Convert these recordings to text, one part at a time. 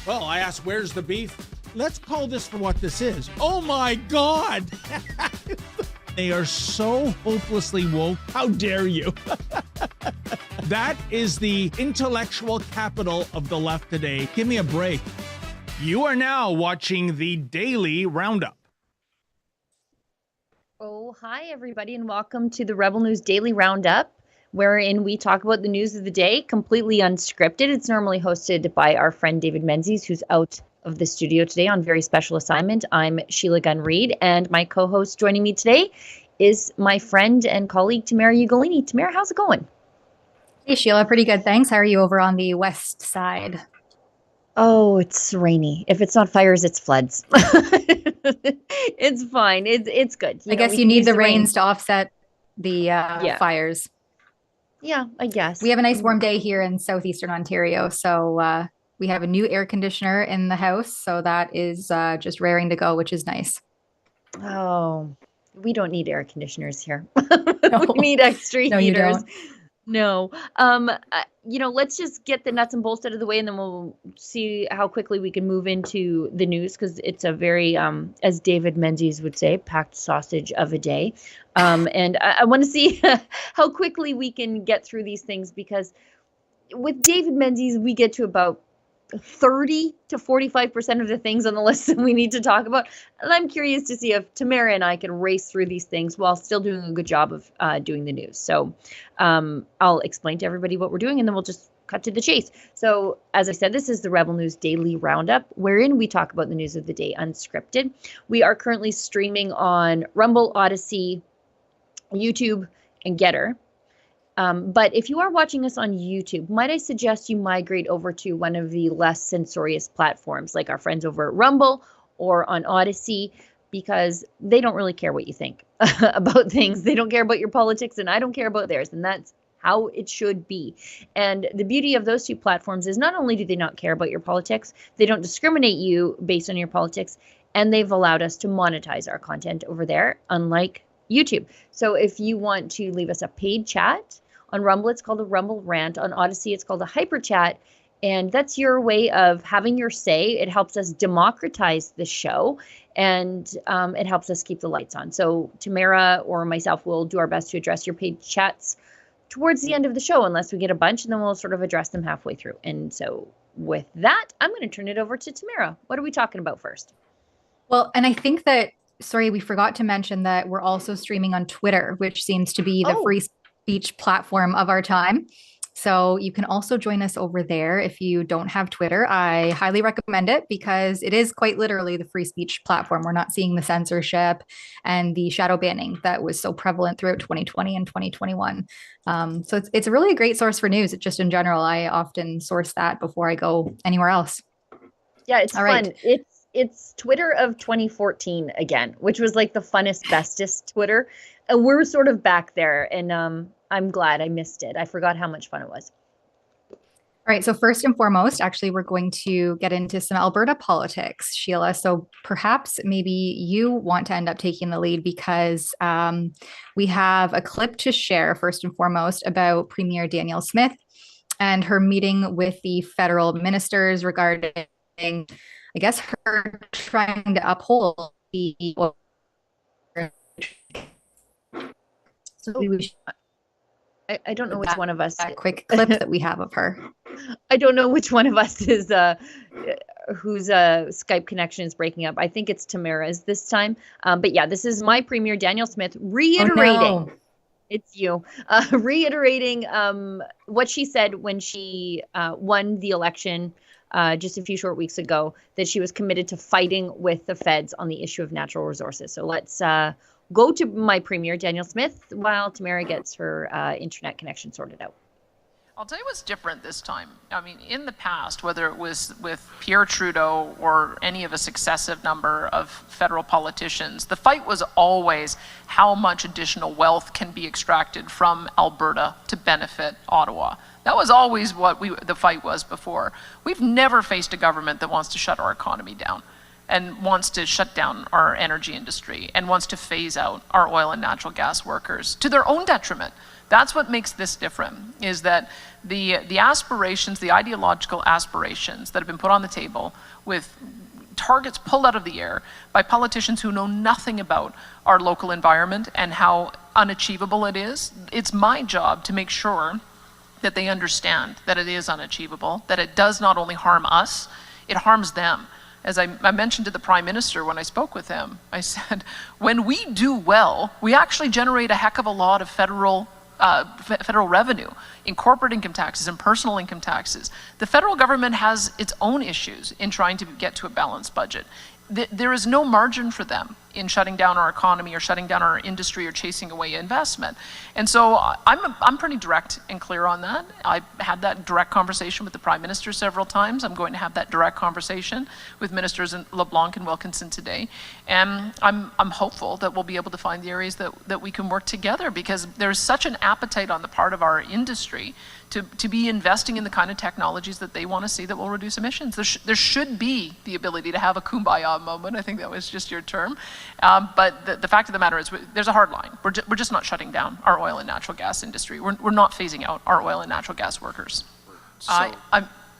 Well, I asked, where's the beef? Let's call this for what this is. Oh my God! They are so hopelessly woke. How dare you? That is the intellectual capital of the left today. Give me a break. You are now watching the Daily Roundup. Oh, hi, everybody, and welcome to the Rebel News Daily Roundup, wherein we talk about the news of the day, completely unscripted. It's normally hosted by our friend David Menzies, who's out of the studio today on very special assignment. I'm Sheila Gunn-Reid, and my co-host joining me today is my friend and colleague, Tamara Ugolini. Tamara, how's it going? Hey, Sheila, pretty good, thanks. How are you over on the west side? Oh, it's rainy. If it's not fires, it's floods. It's fine. It's good. I guess you need the rains to offset the fires. Yeah, I guess. We have a nice warm day here in southeastern Ontario, so we have a new air conditioner in the house, so that is just raring to go, which is nice. Oh, we don't need air conditioners here. No. We need extra heaters. No, you don't. No. Let's just get the nuts and bolts out of the way, and then we'll see how quickly we can move into the news, because it's a very, as David Menzies would say, packed sausage of a day. And I want to see how quickly we can get through these things, because with David Menzies, we get to about 30 to 45% of the things on the list that we need to talk about. And I'm curious to see if Tamara and I can race through these things while still doing a good job of doing the news. So I'll explain to everybody what we're doing, and then we'll just cut to the chase. So as I said, this is the Rebel News Daily Roundup, wherein we talk about the news of the day unscripted. We are currently streaming on Rumble, Odyssey, YouTube, and Getter. But if you are watching us on YouTube, might I suggest you migrate over to one of the less censorious platforms, like our friends over at Rumble or on Odyssey, because they don't really care what you think about things. They don't care about your politics, and I don't care about theirs, and that's how it should be. And the beauty of those two platforms is not only do they not care about your politics, they don't discriminate you based on your politics, and they've allowed us to monetize our content over there, unlike YouTube. So if you want to leave us a paid chat, on Rumble, it's called a Rumble Rant. On Odyssey, it's called a Hyper Chat. And that's your way of having your say. It helps us democratize the show, and it helps us keep the lights on. So Tamara or myself will do our best to address your paid chats towards the end of the show, unless we get a bunch, and then we'll sort of address them halfway through. And so with that, I'm going to turn it over to Tamara. What are we talking about first? Well, and I think that, sorry, we forgot to mention that we're also streaming on Twitter, which seems to be the free speech platform of our time. So you can also join us over there. If you don't have Twitter, I highly recommend it, because it is quite literally the free speech platform. We're not seeing the censorship and the shadow banning that was so prevalent throughout 2020 and 2021. So it's really a great source for news. It just in general, I often source that before I go anywhere else. Yeah, it's fun. It's Twitter of 2014 again, which was like the funnest, bestest Twitter. And we're sort of back there, and I'm glad I missed it. I forgot how much fun it was. All right. So first and foremost, actually, we're going to get into some Alberta politics, Sheila. So perhaps maybe you want to end up taking the lead, because we have a clip to share, first and foremost, about Premier Danielle Smith and her meeting with the federal ministers regarding, I guess, her trying to uphold the... So I don't know which one of us. That quick clip that we have of her. I don't know which one of us is whose Skype connection is breaking up. I think it's Tamara's this time. But yeah, this is my Premier Danielle Smith reiterating. Oh, no. It's you reiterating what she said when she won the election just a few short weeks ago, that she was committed to fighting with the feds on the issue of natural resources. So let's go to my Premier Danielle Smith while Tamara gets her internet connection sorted out. I'll tell you what's different this time. I mean, in the past, whether it was with Pierre Trudeau or any of a successive number of federal politicians, the fight was always how much additional wealth can be extracted from Alberta to benefit Ottawa. That was always what the fight was before. We've never faced a government that wants to shut our economy down and wants to shut down our energy industry and wants to phase out our oil and natural gas workers to their own detriment. That's what makes this different, is that the aspirations, the ideological aspirations that have been put on the table with targets pulled out of the air by politicians who know nothing about our local environment and how unachievable it is. It's my job to make sure that they understand that it is unachievable, that it does not only harm us, it harms them. As I mentioned to the Prime Minister when I spoke with him, I said, when we do well, we actually generate a heck of a lot of federal revenue in corporate income taxes and personal income taxes. The federal government has its own issues in trying to get to a balanced budget. There is no margin for them in shutting down our economy or shutting down our industry or chasing away investment. And so I'm pretty direct and clear on that. I've had that direct conversation with the Prime Minister several times. I'm going to have that direct conversation with Ministers LeBlanc and Wilkinson today. And I'm hopeful that we'll be able to find the areas that we can work together, because there's such an appetite on the part of our industry to be investing in the kind of technologies that they want to see that will reduce emissions. There should be the ability to have a kumbaya moment. I think that was just your term. But the fact of the matter is, there's a hard line. We're just not shutting down our oil and natural gas industry. We're not phasing out our oil and natural gas workers. So,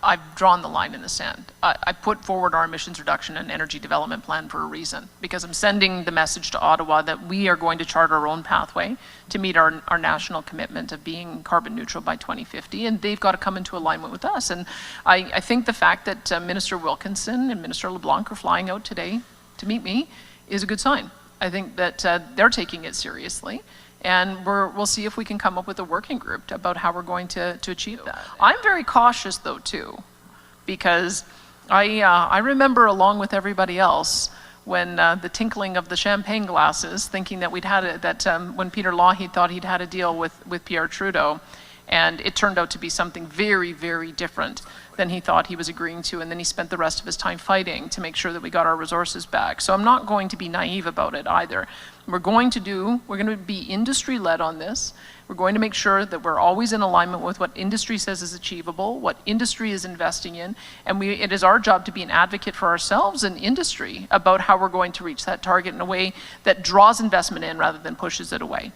I've drawn the line in the sand. I put forward our emissions reduction and energy development plan for a reason, because I'm sending the message to Ottawa that we are going to chart our own pathway to meet our national commitment of being carbon neutral by 2050, and they've got to come into alignment with us. And I think the fact that Minister Wilkinson and Minister LeBlanc are flying out today to meet me is a good sign. I think that they're taking it seriously. And we'll see if we can come up with a working group about how we're going to achieve that. I'm very cautious, though, too, because I remember, along with everybody else, when the tinkling of the champagne glasses, thinking that when Peter Lougheed thought he'd had a deal with Pierre Trudeau, and it turned out to be something very, very different than he thought he was agreeing to, and then he spent the rest of his time fighting to make sure that we got our resources back. So I'm not going to be naive about it either. We're going to be industry-led on this. We're going to make sure that we're always in alignment with what industry says is achievable, what industry is investing in, and it is our job to be an advocate for ourselves and industry about how we're going to reach that target in a way that draws investment in rather than pushes it away.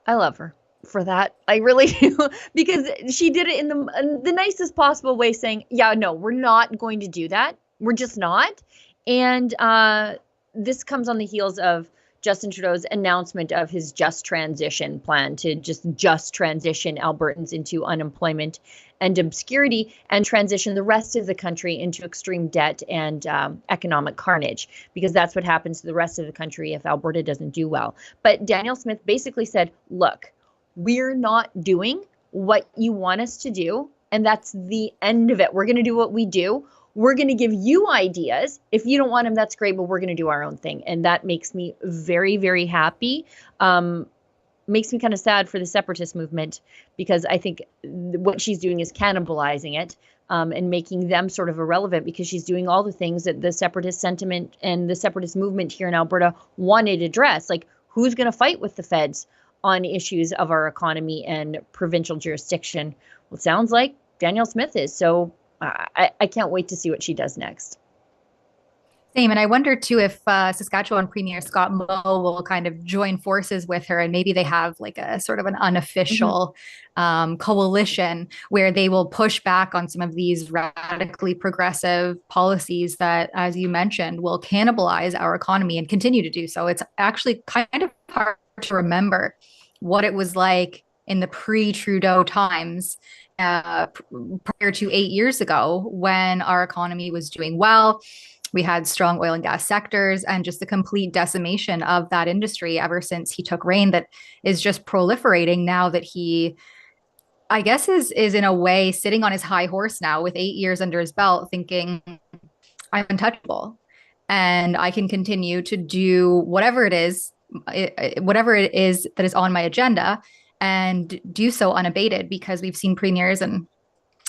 I love her for that. I really do, because she did it in the nicest possible way, saying, yeah, no, we're not going to do that. We're just not. And this comes on the heels of Justin Trudeau's announcement of his just transition plan to just transition Albertans into unemployment and obscurity, and transition the rest of the country into extreme debt and economic carnage, because that's what happens to the rest of the country if Alberta doesn't do well. But Danielle Smith basically said, look, we're not doing what you want us to do, and that's the end of it. We're going to do what we do. We're going to give you ideas. If you don't want them, that's great, but we're going to do our own thing. And that makes me very, very happy. Makes me kind of sad for the separatist movement, because I think what she's doing is cannibalizing it and making them sort of irrelevant, because she's doing all the things that the separatist sentiment and the separatist movement here in Alberta wanted to address. Like, who's going to fight with the feds on issues of our economy and provincial jurisdiction? Well, it sounds like Danielle Smith is. So I can't wait to see what she does next. Same. And I wonder too if Saskatchewan Premier Scott Moe will kind of join forces with her, and maybe they have like a sort of an unofficial coalition where they will push back on some of these radically progressive policies that, as you mentioned, will cannibalize our economy and continue to do so. It's actually kind of hard to remember what it was like in the pre-Trudeau times prior to 8 years ago, when our economy was doing well. We had strong oil and gas sectors, and just the complete decimation of that industry ever since he took reign, that is just proliferating now that he, I guess, is in a way sitting on his high horse now with 8 years under his belt, thinking, I'm untouchable and I can continue to do whatever it is that is on my agenda, and do so unabated, because we've seen premiers, and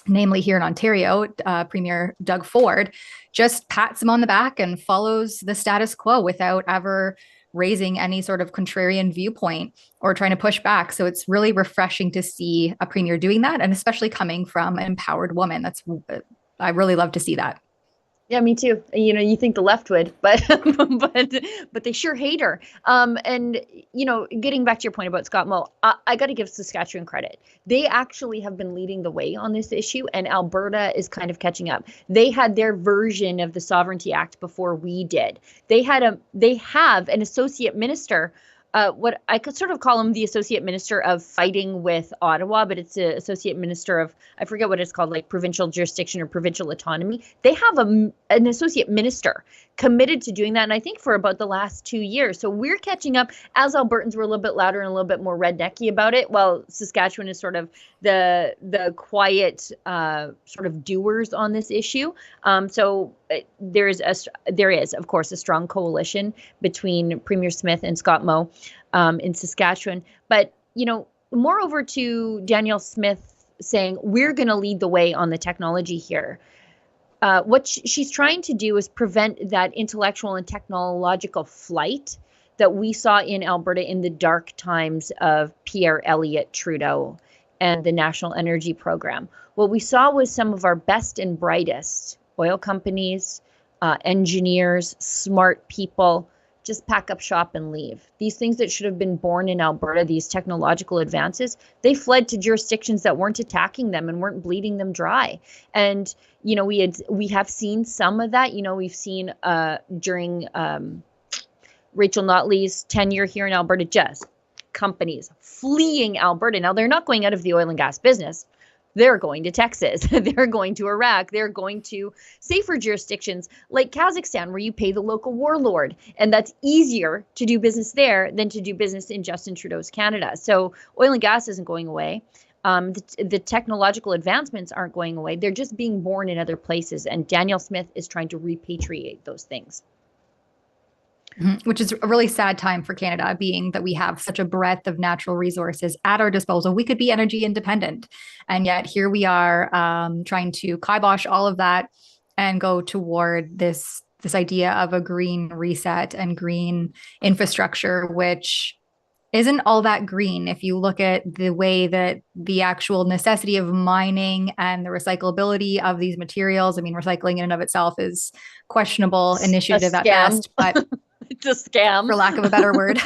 namely here in Ontario, Premier Doug Ford just pats him on the back and follows the status quo without ever raising any sort of contrarian viewpoint or trying to push back. So it's really refreshing to see a premier doing that, and especially coming from an empowered woman. I really love to see that. Yeah, me too. You know, you think the left would, but but they sure hate her. And you know, getting back to your point about Scott Moe, I got to give Saskatchewan credit. They actually have been leading the way on this issue, and Alberta is kind of catching up. They had their version of the Sovereignty Act before we did. They have an associate minister. What I could sort of call him the associate minister of fighting with Ottawa, but it's the associate minister of, I forget what it's called, like provincial jurisdiction or provincial autonomy. They have an associate minister committed to doing that. And I think for about the last 2 years. So we're catching up as Albertans were a little bit louder and a little bit more rednecky about it. While Saskatchewan is sort of the quiet sort of doers on this issue. So there is, of course, a strong coalition between Premier Smith and Scott Moe in Saskatchewan. But, you know, moreover to Danielle Smith saying, we're going to lead the way on the technology here. What she's trying to do is prevent that intellectual and technological flight that we saw in Alberta in the dark times of Pierre Elliott Trudeau and the National Energy Program. What we saw was some of our best and brightest oil companies, engineers, smart people, just pack up shop and leave. These things that should have been born in Alberta, these technological advances, they fled to jurisdictions that weren't attacking them and weren't bleeding them dry. And, you know, we have seen some of that. You know, we've seen during Rachel Notley's tenure here in Alberta, just companies fleeing Alberta. Now, they're not going out of the oil and gas business. They're going to Texas. They're going to Iraq. They're going to safer jurisdictions like Kazakhstan, where you pay the local warlord. And that's easier to do business there than to do business in Justin Trudeau's Canada. So oil and gas isn't going away. The technological advancements aren't going away. They're just being born in other places. And Danielle Smith is trying to repatriate those things. Which is a really sad time for Canada, being that we have such a breadth of natural resources at our disposal. We could be energy independent. And yet here we are trying to kibosh all of that and go toward this idea of a green reset and green infrastructure, which isn't all that green. If you look at the way that the actual necessity of mining and the recyclability of these materials, I mean, recycling in and of itself is questionable initiative at best, but it's a scam, for lack of a better word.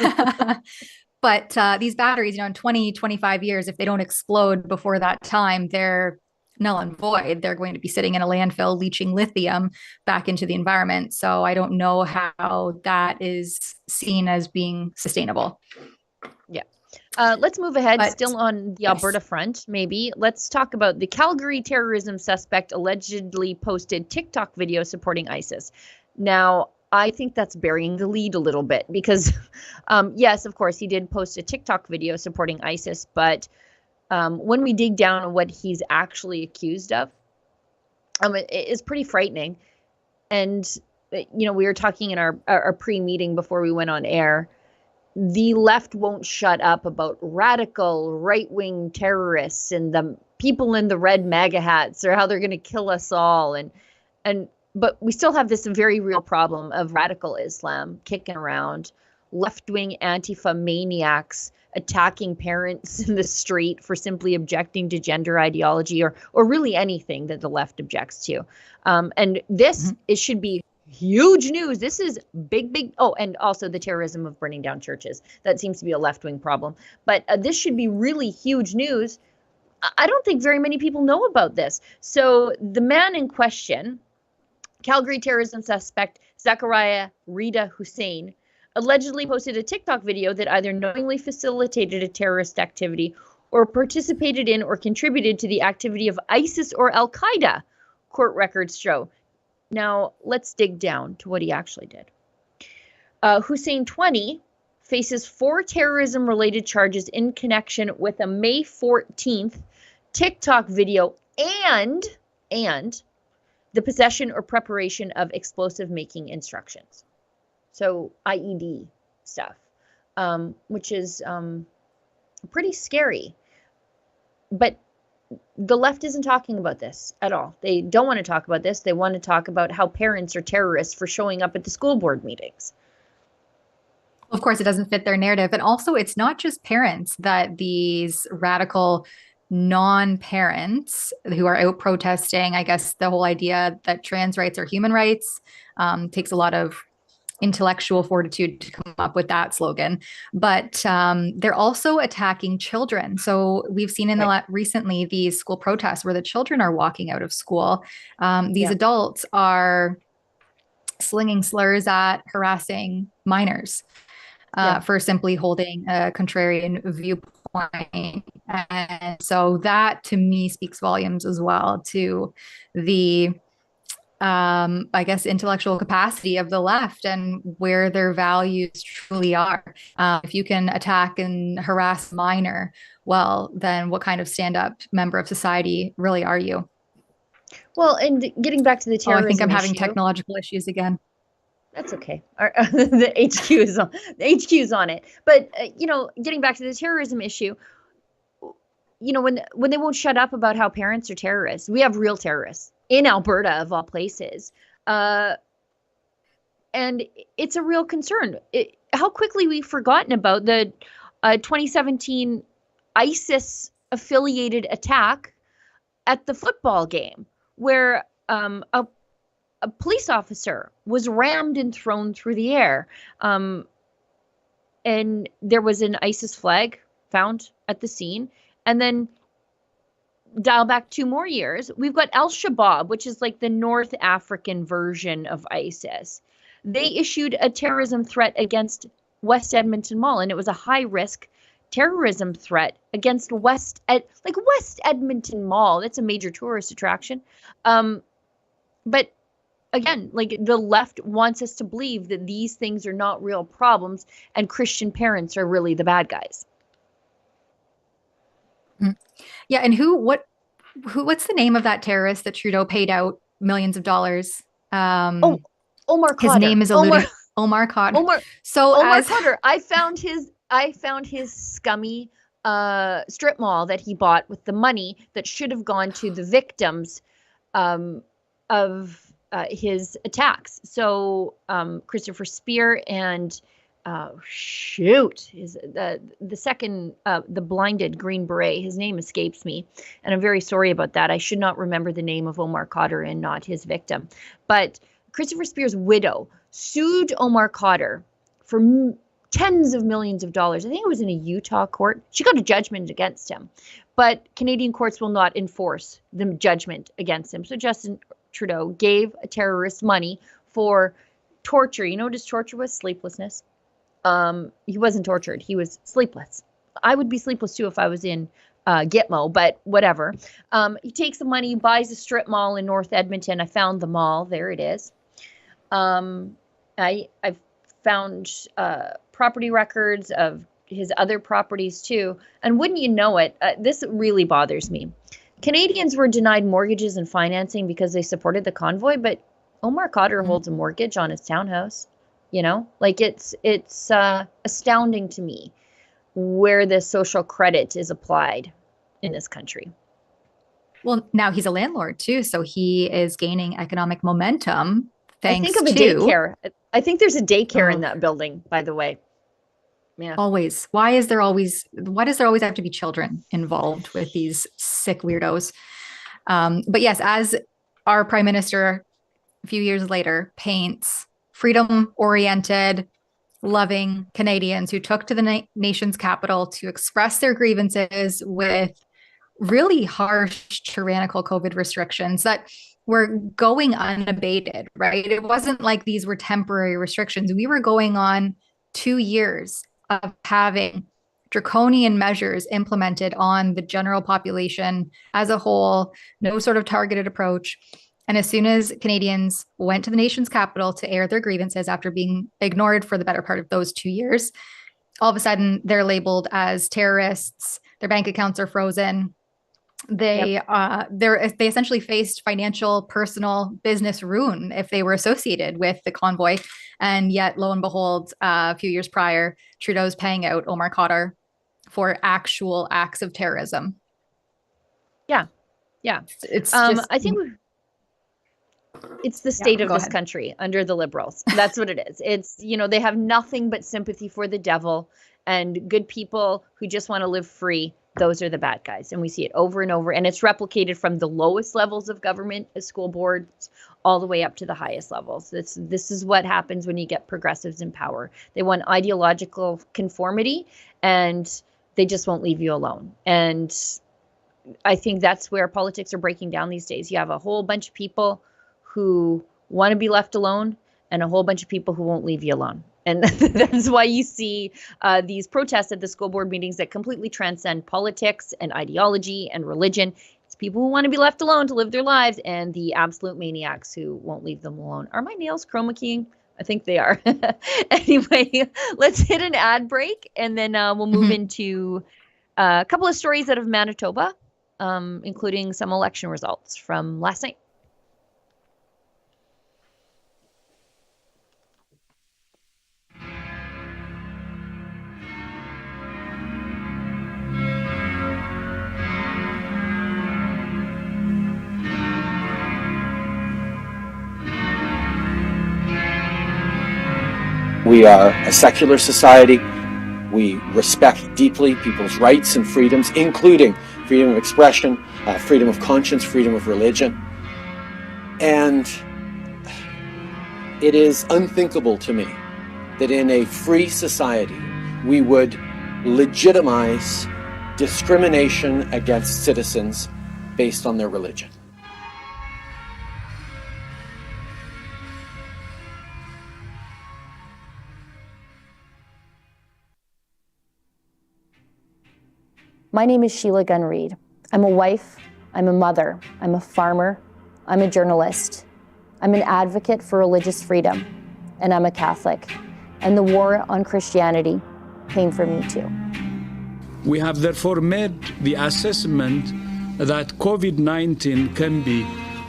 But these batteries, you know, in 20, 25 years, if they don't explode before that time, they're null and void. They're going to be sitting in a landfill, leaching lithium back into the environment. So I don't know how that is seen as being sustainable. Yeah. Let's move ahead. Still on the Alberta front, maybe. Let's talk about the Calgary terrorism suspect allegedly posted TikTok video supporting ISIS. Now, I think that's burying the lead a little bit because, yes, of course, he did post a TikTok video supporting ISIS. But when we dig down on what he's actually accused of, it is pretty frightening. And, you know, we were talking in our pre-meeting before we went on air. The left won't shut up about radical right-wing terrorists and the people in the red MAGA hats or how they're going to kill us all. But we still have this very real problem of radical Islam kicking around, left-wing Antifa maniacs attacking parents in the street for simply objecting to gender ideology or really anything that the left objects to. And this it should be huge news. This is big. Oh, and also the terrorism of burning down churches. That seems to be a left-wing problem. But this should be really huge news. I don't think very many people know about this. So the man in question, Calgary terrorism suspect Zachariah Rida Hussein, allegedly posted a TikTok video that either knowingly facilitated a terrorist activity or participated in or contributed to the activity of ISIS or Al-Qaeda, court records show. Now, let's dig down to what he actually did. Hussein, 20, faces 4 terrorism-related charges in connection with a May 14th TikTok video and the possession or preparation of explosive making instructions. So IED stuff, which is pretty scary. But the left isn't talking about this at all. They don't want to talk about this. They want to talk about how parents are terrorists for showing up at the school board meetings. Of course, it doesn't fit their narrative. And also, it's not just parents that these radical non-parents who are out protesting. I guess the whole idea that trans rights are human rights takes a lot of intellectual fortitude to come up with that slogan. But they're also attacking children. So we've seen in recently these school protests where the children are walking out of school. These adults are slinging slurs at, harassing minors for simply holding a contrarian viewpoint. And so that to me speaks volumes as well to the I guess, intellectual capacity of the left and where their values truly are. If you can attack and harass a minor, well, then what kind of stand-up member of society really are you? Well, and getting back to the terrorism I think I'm having issue, technological issues again. That's okay. The HQ is on. The HQ is on it. But getting back to the terrorism issue, when they won't shut up about how parents are terrorists, we have real terrorists in Alberta, of all places. And it's a real concern. How quickly we've forgotten about the 2017 ISIS-affiliated attack at the football game, where a police officer was rammed and thrown through the air. And there was an ISIS flag found at the scene. And then dial back 2 more years, we've got Al-Shabaab, which is like the North African version of ISIS. They issued a terrorism threat against West Edmonton Mall, and it was a high-risk terrorism threat against West Edmonton Mall. That's a major tourist attraction. But again, like, the left wants us to believe that these things are not real problems and Christian parents are really the bad guys. Yeah, and what's the name of that terrorist that Trudeau paid out millions of dollars? Omar Khadr. His name is eluding. Omar Khadr. Omar Khadr. I found his scummy strip mall that he bought with the money that should have gone to the victims of his attacks. So Christopher Spear and the second, the blinded Green Beret, his name escapes me, and I'm very sorry about that. I should not remember the name of Omar Khadr and not his victim. But Christopher Spear's widow sued Omar Khadr for tens of millions of dollars. I think it was in a Utah court. She got a judgment against him, but Canadian courts will not enforce the judgment against him. So Justin Trudeau gave a terrorist money for torture. You know what his torture was? Sleeplessness. He wasn't tortured. He was sleepless. I would be sleepless too if I was in Gitmo, but whatever. He takes the money, buys a strip mall in North Edmonton. I found the mall. There it is. I've found property records of his other properties too. And wouldn't you know it, this really bothers me. Canadians were denied mortgages and financing because they supported the convoy, but Omar Khadr holds a mortgage on his townhouse. It's astounding to me where the social credit is applied in this country. Well, now he's a landlord too, so he is gaining economic momentum. I think of a daycare. I think there's a daycare in that building, by the way. Yeah. Always. Why does there always have to be children involved with these sick weirdos? But yes, as our prime minister a few years later paints freedom-oriented, loving Canadians who took to the nation's capital to express their grievances with really harsh, tyrannical COVID restrictions that were going unabated, right? It wasn't like these were temporary restrictions. We were going on 2 years of having draconian measures implemented on the general population as a whole, no sort of targeted approach. And as soon as Canadians went to the nation's capital to air their grievances after being ignored for the better part of those 2 years, all of a sudden they're labeled as terrorists. Their bank accounts are frozen. They essentially faced financial, personal, business ruin if they were associated with the convoy. And yet, lo and behold, a few years prior, Trudeau's paying out Omar Khadr for actual acts of terrorism. Yeah. It's just, I think it's the state of this country under the Liberals. That's what it is. It's, they have nothing but sympathy for the devil, and good people who just want to live free those are the bad guys. And we see it over and over. And it's replicated from the lowest levels of government, school boards, all the way up to the highest levels. This is what happens when you get progressives in power. They want ideological conformity, and they just won't leave you alone. And I think that's where politics are breaking down these days. You have a whole bunch of people who want to be left alone and a whole bunch of people who won't leave you alone. And that's why you see these protests at the school board meetings that completely transcend politics and ideology and religion. It's people who want to be left alone to live their lives, and the absolute maniacs who won't leave them alone. Are my nails chroma keying? I think they are. Anyway, let's hit an ad break, and then we'll move into a couple of stories out of Manitoba, including some election results from last night. We are a secular society. We respect deeply people's rights and freedoms, including freedom of expression, freedom of conscience, freedom of religion. And it is unthinkable to me that in a free society we would legitimize discrimination against citizens based on their religion. My name is Sheila Gunn-Reid. I'm a wife, I'm a mother, I'm a farmer, I'm a journalist. I'm an advocate for religious freedom, and I'm a Catholic. And the war on Christianity came from me too. We have therefore made the assessment that COVID-19 can be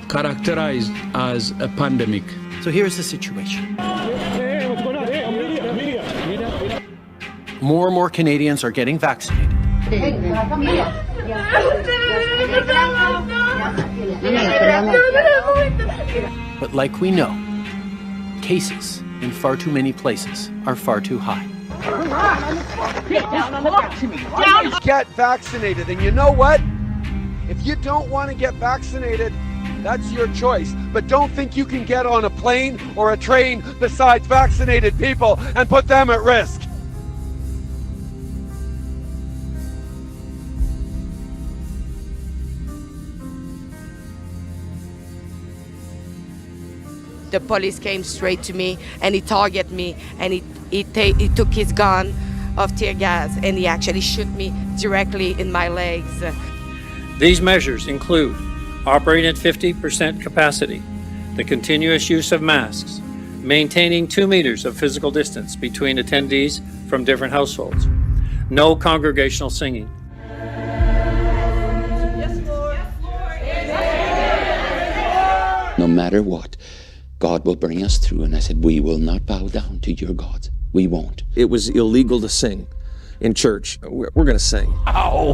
characterized as a pandemic. So here's the situation. More and more Canadians are getting vaccinated. But like we know, cases in far too many places are far too high. Get vaccinated, and you know what? If you don't want to get vaccinated, that's your choice. But don't think you can get on a plane or a train besides vaccinated people and put them at risk. The police came straight to me and he targeted me, and he took his gun of tear gas and he actually shot me directly in my legs. These measures include operating at 50% capacity, the continuous use of masks, maintaining 2 meters of physical distance between attendees from different households, no congregational singing. No matter what, God will bring us through. And I said, we will not bow down to your gods. We won't. It was illegal to sing in church. We're going to sing. Oh,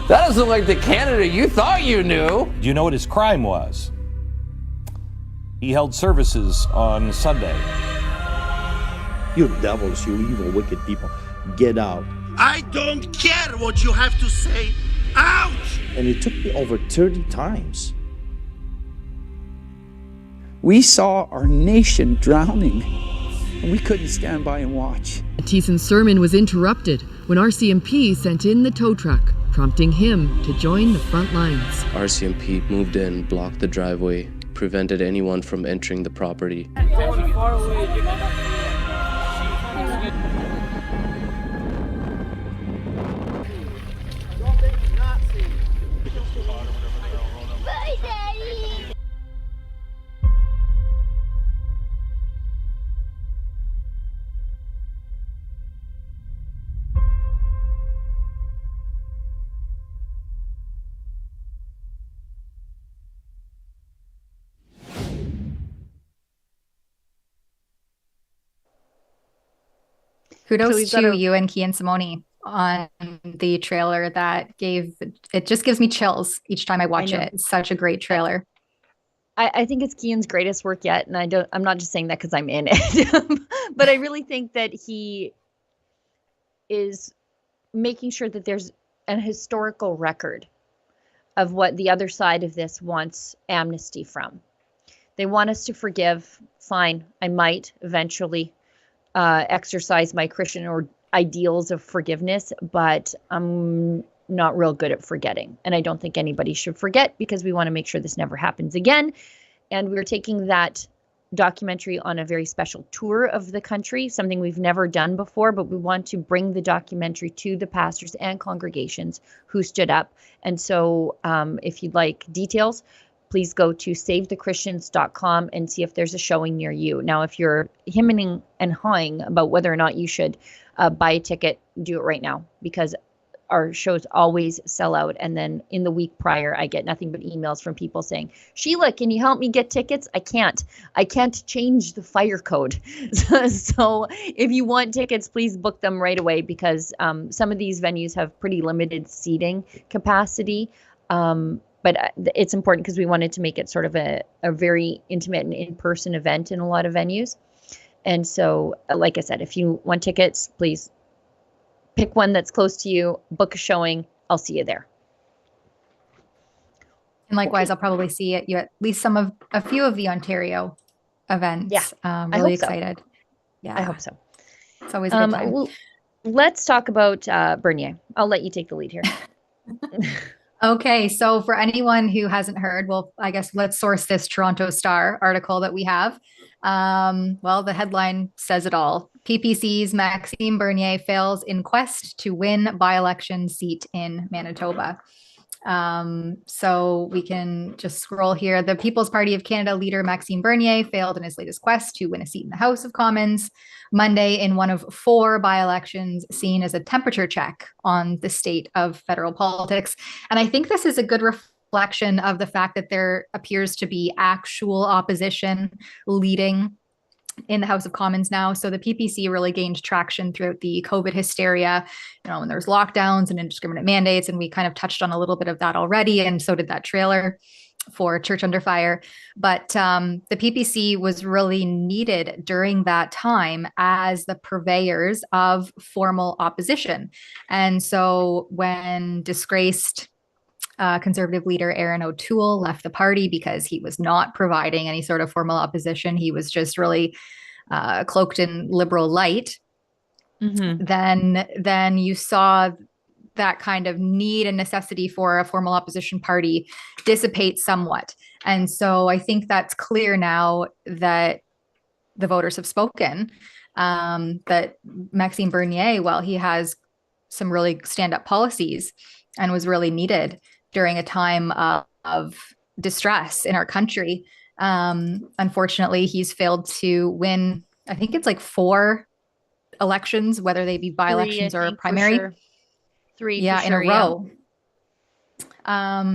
that doesn't look like the Canada you thought you knew. Do you know what his crime was? He held services on Sunday. You devils, you evil, wicked people, get out. I don't care what you have to say. Out! And it took me over 30 times. We saw our nation drowning, and we couldn't stand by and watch. Thiessen's sermon was interrupted when RCMP sent in the tow truck, prompting him to join the front lines. RCMP moved in, blocked the driveway, prevented anyone from entering the property. Kudos to you and Key and Simone on the trailer that just gives me chills each time I watch it. It's such a great trailer. I think it's Kian's greatest work yet, and I'm not just saying that because I'm in it, but I really think that he is making sure that there's an historical record of what the other side of this wants amnesty from. They want us to forgive. Fine, I might eventually exercise my Christian or ideals of forgiveness, but I'm not real good at forgetting. And I don't think anybody should forget, because we want to make sure this never happens again. And we're taking that documentary on a very special tour of the country, something we've never done before, but we want to bring the documentary to the pastors and congregations who stood up. And so if you'd like details, please go to savethechristians.com and see if there's a showing near you. Now, if you're hemming and hawing about whether or not you should buy a ticket, do it right now, because our shows always sell out. And then in the week prior, I get nothing but emails from people saying, Sheila, can you help me get tickets? I can't change the fire code. So if you want tickets, please book them right away, because some of these venues have pretty limited seating capacity. But it's important because we wanted to make it sort of a very intimate and in-person event in a lot of venues. And so, like I said, if you want tickets, please pick one that's close to you, book a showing. I'll see you there. And likewise, I'll probably see you at least a few of the Ontario events. Yeah, really excited. Yeah, I hope so. It's always a good time. Well, let's talk about Bernier. I'll let you take the lead here. Okay, so for anyone who hasn't heard, well, I guess let's source this Toronto Star article that we have. Well, the headline says it all. PPC's Maxime Bernier fails in quest to win by-election seat in Manitoba. So we can just scroll here. The People's Party of Canada leader Maxime Bernier failed in his latest quest to win a seat in the House of Commons Monday in one of 4 by-elections seen as a temperature check on the state of federal politics. And I think this is a good reflection of the fact that there appears to be actual opposition leading in the House of Commons now. So the PPC really gained traction throughout the COVID hysteria, when there's lockdowns and indiscriminate mandates. And we kind of touched on a little bit of that already. And so did that trailer for Church Under Fire. But the PPC was really needed during that time as the purveyors of formal opposition. And so when disgraced Conservative leader Aaron O'Toole left the party because he was not providing any sort of formal opposition, he was just really cloaked in liberal light. Mm-hmm. Then you saw that kind of need and necessity for a formal opposition party dissipate somewhat. And so I think that's clear now that the voters have spoken, that Maxime Bernier, while he has some really stand-up policies and was really needed during a time of distress in our country, unfortunately, he's failed to win, I think it's like 4 elections, whether they be by-elections or primary. Sure. 3 in a row.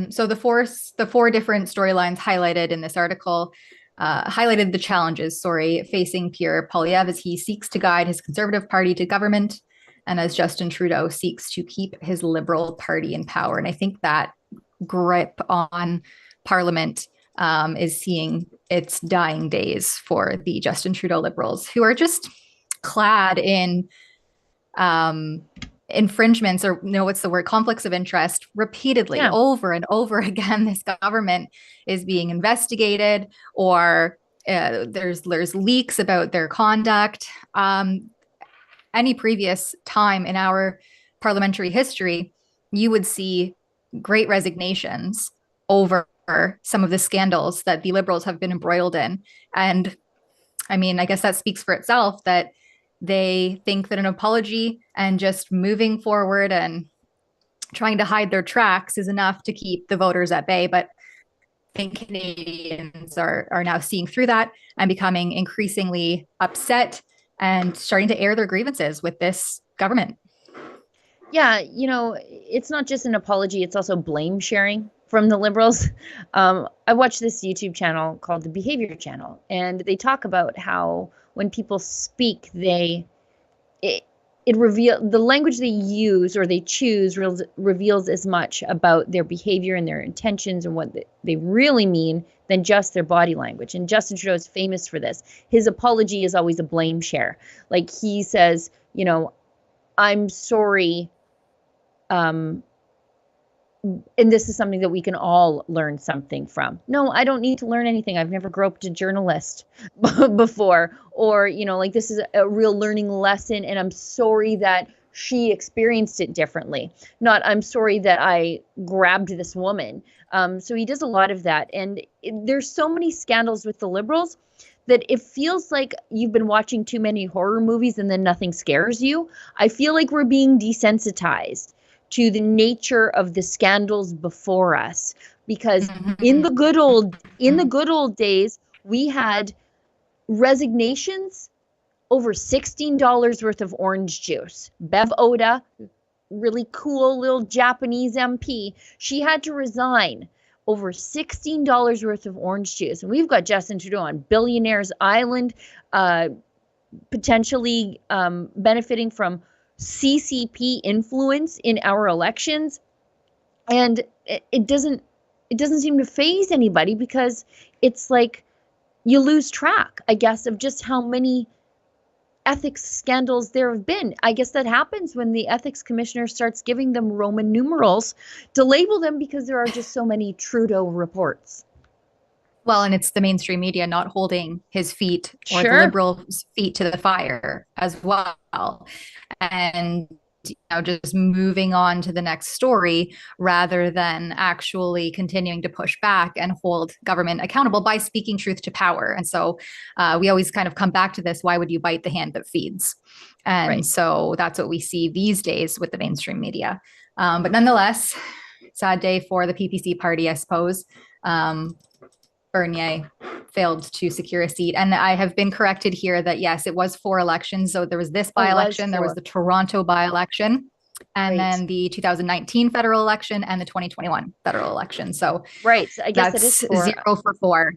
So the 4 different storylines highlighted in this article highlighted the challenges, facing Pierre Poilievre as he seeks to guide his Conservative Party to government, and as Justin Trudeau seeks to keep his Liberal Party in power. And I think that grip on Parliament is seeing its dying days for the Justin Trudeau Liberals, who are just clad in infringements, or what's the word, conflicts of interest repeatedly over and over again. This government is being investigated, or there's leaks about their conduct. Any previous time in our parliamentary history, you would see great resignations over some of the scandals that the Liberals have been embroiled in. And I mean, I guess that speaks for itself, that they think that an apology and just moving forward and trying to hide their tracks is enough to keep the voters at bay. But I think Canadians are now seeing through that and becoming increasingly upset and starting to air their grievances with this government. Yeah, it's not just an apology, it's also blame sharing from the Liberals. I watched this YouTube channel called the Behavior Channel, and they talk about how when people speak, it reveals the language they use or they choose reveals as much about their behavior and their intentions and what they really mean than just their body language. And Justin Trudeau is famous for this. His apology is always a blame share. Like he says, I'm sorry and this is something that we can all learn something from. No, I don't need to learn anything. I've never groped a journalist before, or, like, this is a real learning lesson, and I'm sorry that she experienced it differently. Not, I'm sorry that I grabbed this woman. So he does a lot of that. And there's so many scandals with the Liberals that it feels like you've been watching too many horror movies and then nothing scares you. I feel like we're being desensitized to the nature of the scandals before us, because in the good old days, we had resignations over $16 worth of orange juice. Bev Oda, really cool little Japanese MP, she had to resign over $16 worth of orange juice. And we've got Justin Trudeau on Billionaires Island, potentially benefiting from CCP influence in our elections. And it doesn't seem to faze anybody, because it's like you lose track, I guess, of just how many ethics scandals there have been. I guess that happens when the ethics commissioner starts giving them Roman numerals to label them, because there are just so many Trudeau reports. Well, and it's the mainstream media not holding his feet or the Liberals' feet to the fire as well. And just moving on to the next story, rather than actually continuing to push back and hold government accountable by speaking truth to power. And so we always kind of come back to this: why would you bite the hand that feeds? And so that's what we see these days with the mainstream media. But nonetheless, sad day for the PPC party, I suppose. Bernier failed to secure a seat. And I have been corrected here that, yes, it was 4 elections. So there was this by-election, there was the Toronto by-election, and then the 2019 federal election and the 2021 federal election. So I guess it is 4. 0 for 4.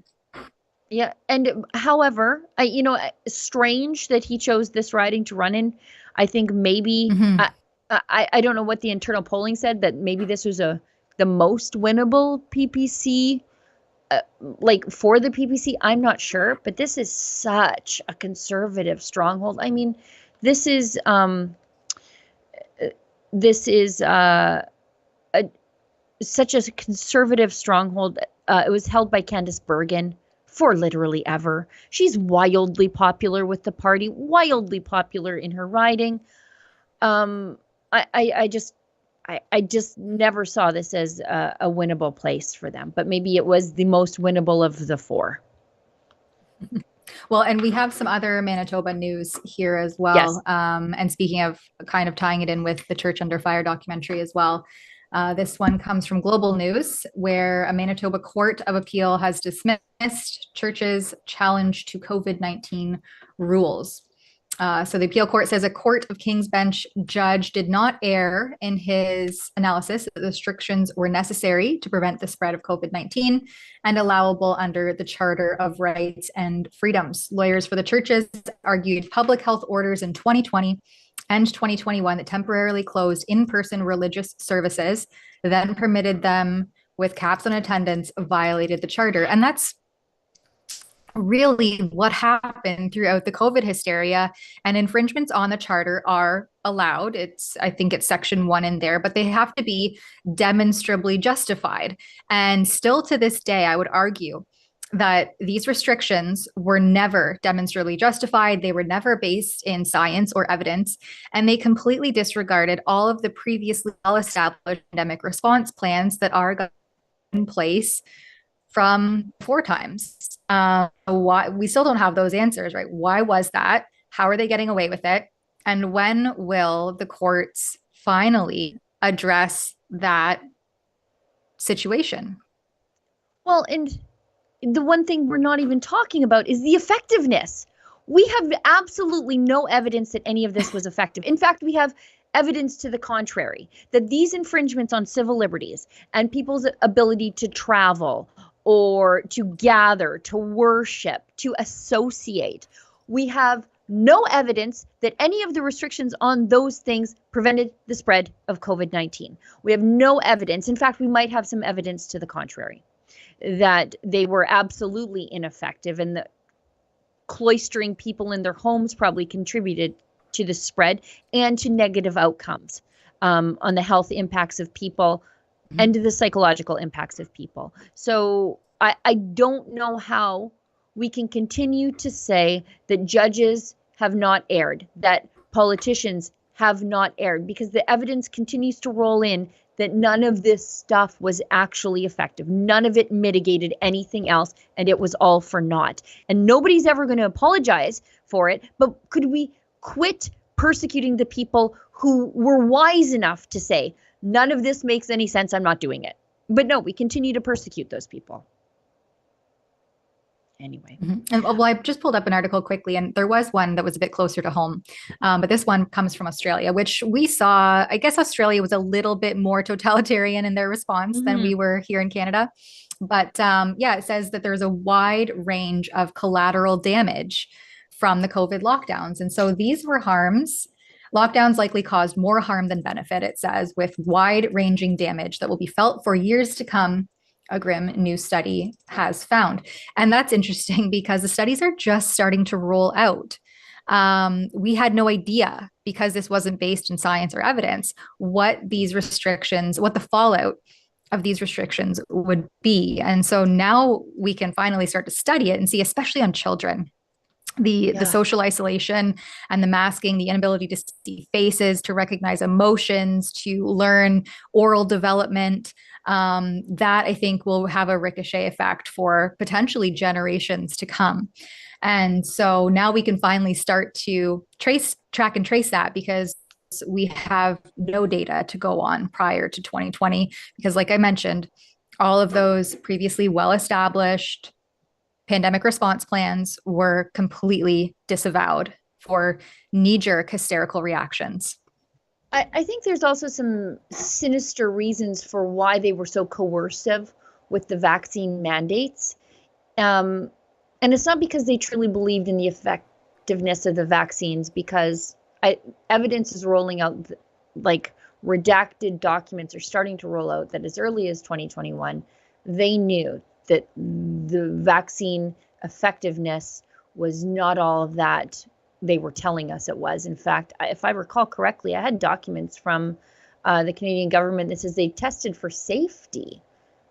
Yeah. And however, strange that he chose this riding to run in. I think maybe, I don't know what the internal polling said, that maybe this was the most winnable PPC for the PPC. I'm not sure, but this is such a conservative stronghold. I mean, this is such a conservative stronghold. It was held by Candice Bergen for literally ever. She's wildly popular with the party, wildly popular in her riding. I just never saw this as a winnable place for them, but maybe it was the most winnable of the 4. Well, and we have some other Manitoba news here as well. Yes. And speaking of kind of tying it in with the Church Under Fire documentary as well, this one comes from Global News, where a Manitoba Court of Appeal has dismissed churches' challenge to COVID-19 rules. So the appeal court says a Court of King's Bench judge did not err in his analysis that the restrictions were necessary to prevent the spread of COVID-19 and allowable under the Charter of Rights and Freedoms. Lawyers for the churches argued public health orders in 2020 and 2021 that temporarily closed in-person religious services, then permitted them with caps on attendance, violated the charter. And that's really what happened throughout the COVID hysteria, and infringements on the charter are allowed. I think it's section 1 in there, but they have to be demonstrably justified. And still to this day, I would argue that these restrictions were never demonstrably justified. They were never based in science or evidence, and they completely disregarded all of the previously well-established pandemic response plans that are in place from 4 times. Why we still don't have those answers, right? Why was that? How are they getting away with it? And when will the courts finally address that situation? Well, and the one thing we're not even talking about is the effectiveness. We have absolutely no evidence that any of this was effective. In fact, we have evidence to the contrary, that these infringements on civil liberties and people's ability to travel or to gather, to worship, to associate, we have no evidence that any of the restrictions on those things prevented the spread of COVID-19. We have no evidence. In fact, we might have some evidence to the contrary, that they were absolutely ineffective, and that cloistering people in their homes probably contributed to the spread and to negative outcomes on the health impacts of people and the psychological impacts of people. So I don't know how we can continue to say that judges have not erred, that politicians have not erred, because the evidence continues to roll in that none of this stuff was actually effective. None of it mitigated anything else, and it was all for naught. And nobody's ever going to apologize for it, but could we quit persecuting the people who were wise enough to say, none of this makes any sense, I'm not doing it? But no, we continue to persecute those people. Anyway. And well, I just pulled up an article quickly, and there was one that was a bit closer to home. But this one comes from Australia, which we saw, I guess Australia was a little bit more totalitarian in their response than we were here in Canada. But yeah, it says that there's a wide range of collateral damage from the COVID lockdowns. And so these were harms. Lockdowns likely caused more harm than benefit, it says, with wide-ranging damage that will be felt for years to come, a grim new study has found. And that's interesting because the studies are just starting to roll out. We had no idea, because this wasn't based in science or evidence, what these restrictions, what the fallout of these restrictions would be. And so now we can finally start to study it and see, especially on children, the social isolation and the masking, the inability to see faces, to recognize emotions, to learn oral development, that I think will have a ricochet effect for potentially generations to come. And so now we can finally start to track and trace that, because we have no data to go on prior to 2020, because like I mentioned, all of those previously well-established pandemic response plans were completely disavowed for knee-jerk hysterical reactions. I think there's also some sinister reasons for why they were so coercive with the vaccine mandates. And it's not because they truly believed in the effectiveness of the vaccines, because evidence is rolling out, like redacted documents are starting to roll out, that as early as 2021, they knew that the vaccine effectiveness was not all that they were telling us it was. In fact, if I recall correctly, I had documents from the Canadian government that says they tested for safety,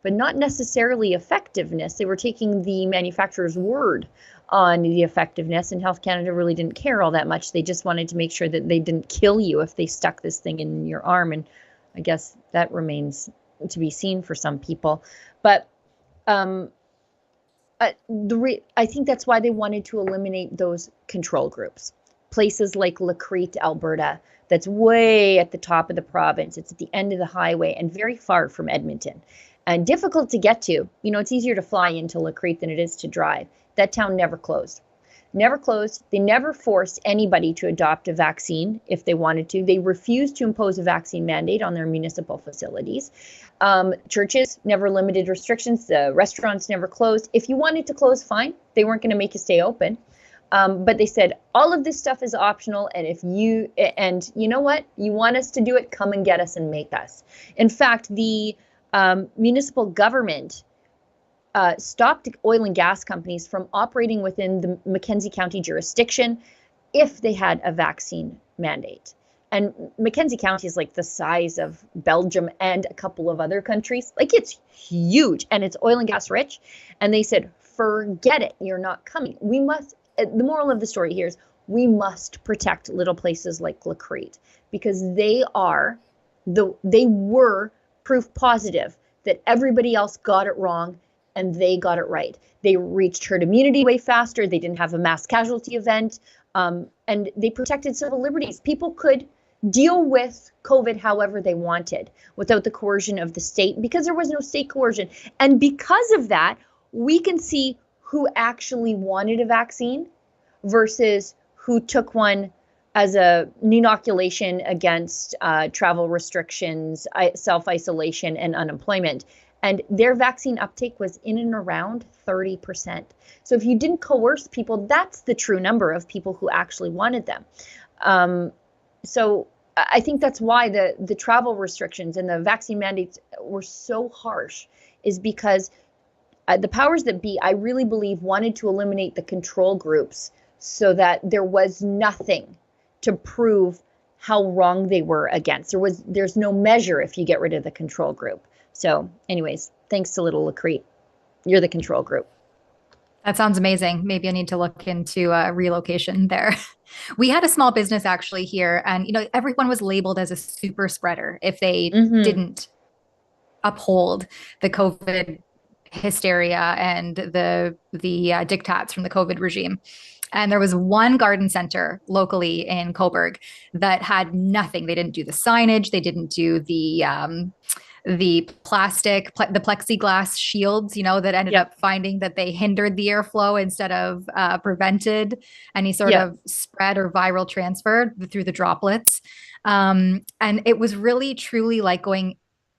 but not necessarily effectiveness. They were taking the manufacturer's word on the effectiveness, and Health Canada really didn't care all that much. They just wanted to make sure that they didn't kill you if they stuck this thing in your arm. And I guess that remains to be seen for some people. But I think that's why they wanted to eliminate those control groups. Places like Lacrete, Alberta, that's way at the top of the province. It's at the end of the highway and very far from Edmonton and difficult to get to. You know, it's easier to fly into Lacrete than it is to drive. That town never closed. Never closed. They never forced anybody to adopt a vaccine if they wanted to. They refused to impose a vaccine mandate on their municipal facilities. Churches never limited restrictions. The restaurants never closed. If you wanted to close, fine. They weren't going to make you stay open. But they said, all of this stuff is optional. And you know what? You want us to do it, come and get us and make us. In fact, the municipal government stopped oil and gas companies from operating within the Mackenzie County jurisdiction if they had a vaccine mandate. And Mackenzie County is like the size of Belgium and a couple of other countries. Like, it's huge and it's oil and gas rich. And they said, forget it. You're not coming. We must, the moral of the story here is we must protect little places like Lacrete, because they were proof positive that everybody else got it wrong and they got it right. They reached herd immunity way faster. They didn't have a mass casualty event. And they protected civil liberties. People could deal with COVID however they wanted without the coercion of the state, because there was no state coercion. And because of that, we can see who actually wanted a vaccine versus who took one as an inoculation against travel restrictions, self-isolation, and unemployment. And their vaccine uptake was in and around 30%. So if you didn't coerce people, that's the true number of people who actually wanted them. So I think that's why the travel restrictions and the vaccine mandates were so harsh, is because the powers that be, I really believe, wanted to eliminate the control groups so that there was nothing to prove how wrong they were against. There's no measure if you get rid of the control group. So anyways, thanks to Little Lacrete. You're the control group. That sounds amazing. Maybe I need to look into relocation there. We had a small business actually here, and everyone was labeled as a super spreader if they didn't uphold the COVID hysteria and the diktats from the COVID regime. And there was one garden center locally in Cobourg that had nothing. They didn't do the signage. They didn't do the plexiglass shields, that ended up finding that they hindered the airflow instead of prevented any sort of spread or viral transfer through the droplets. And it was really, truly like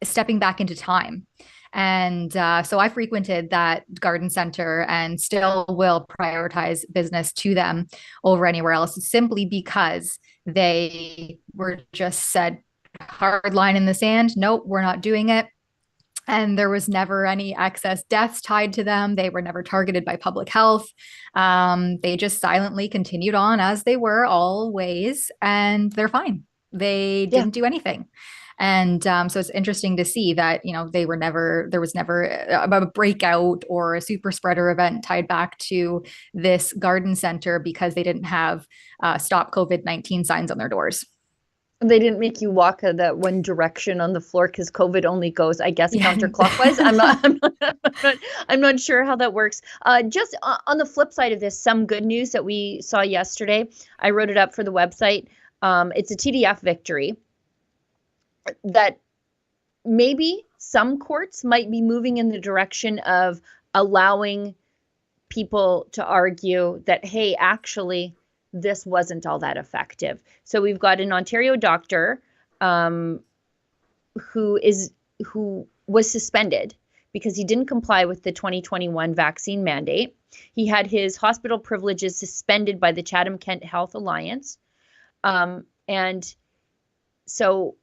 stepping back into time. And so I frequented that garden center and still will prioritize business to them over anywhere else, simply because they were just said, hard line in the sand. Nope, we're not doing it. And there was never any excess deaths tied to them. They were never targeted by public health. They just silently continued on as they were always, and they're fine. They didn't do anything. And so it's interesting to see that, there was never a breakout or a super spreader event tied back to this garden center because they didn't have stop COVID-19 signs on their doors. They didn't make you walk that one direction on the floor because COVID only goes, I guess, counterclockwise. I'm not sure how that works. Just on the flip side of this, some good news that we saw yesterday. I wrote it up for the website. It's a TDF victory that maybe some courts might be moving in the direction of allowing people to argue that, hey, actually, this wasn't all that effective. So we've got an Ontario doctor who was suspended because he didn't comply with the 2021 vaccine mandate. He had his hospital privileges suspended by the Chatham-Kent Health Alliance. And so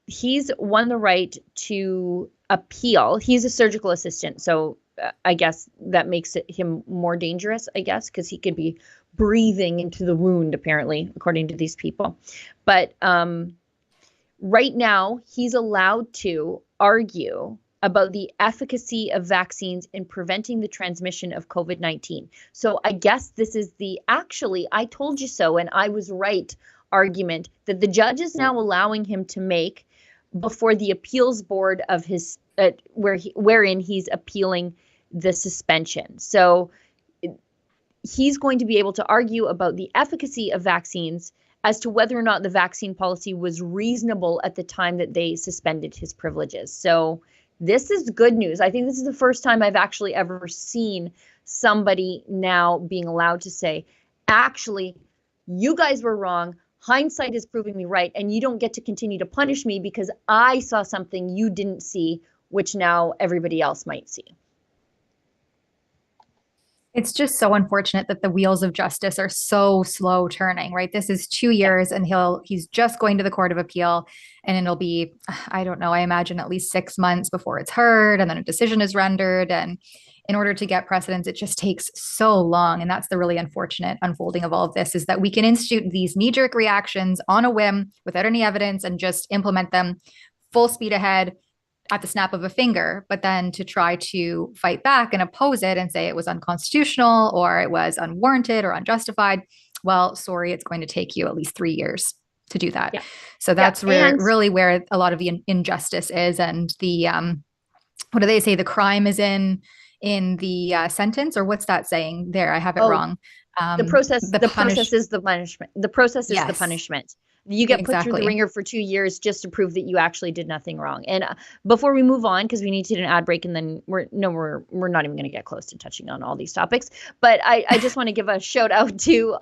he's won the right to appeal. He's a surgical assistant, so I guess that makes him more dangerous, I guess, because he could be breathing into the wound, apparently, according to these people. But right now, he's allowed to argue about the efficacy of vaccines in preventing the transmission of COVID-19. So I guess this is the actually, I told you so, and I was right argument that the judge is now allowing him to make before the appeals board of his, wherein he's appealing the suspension. So he's going to be able to argue about the efficacy of vaccines as to whether or not the vaccine policy was reasonable at the time that they suspended his privileges. So this is good news. I think this is the first time I've actually ever seen somebody now being allowed to say, actually, you guys were wrong. Hindsight is proving me right, and you don't get to continue to punish me because I saw something you didn't see, which now everybody else might see. It's just so unfortunate that the wheels of justice are so slow turning, right? This is 2 years and he's just going to the Court of Appeal, and it'll be, I don't know, I imagine at least 6 months before it's heard and then a decision is rendered. And in order to get precedents, it just takes so long. And that's the really unfortunate unfolding of all of this, is that we can institute these knee-jerk reactions on a whim without any evidence and just implement them full speed ahead at the snap of a finger, but then to try to fight back and oppose it and say it was unconstitutional or it was unwarranted or unjustified, well, sorry, it's going to take you at least 3 years to do that. Yeah. So that's really where a lot of the injustice is. And the, what do they say? The crime is in the sentence, or what's that saying there? I have it wrong. The process is the punishment. The process is the punishment. You get put through the ringer for 2 years just to prove that you actually did nothing wrong. And before we move on, because we need to do an ad break, and then we're not even going to get close to touching on all these topics. But I just want to give a shout out to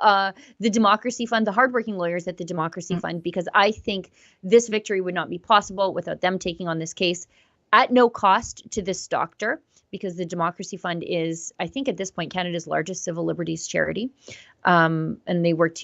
the Democracy Fund, the hardworking lawyers at the Democracy Fund, because I think this victory would not be possible without them taking on this case at no cost to this doctor, because the Democracy Fund is, I think at this point, Canada's largest civil liberties charity. And they work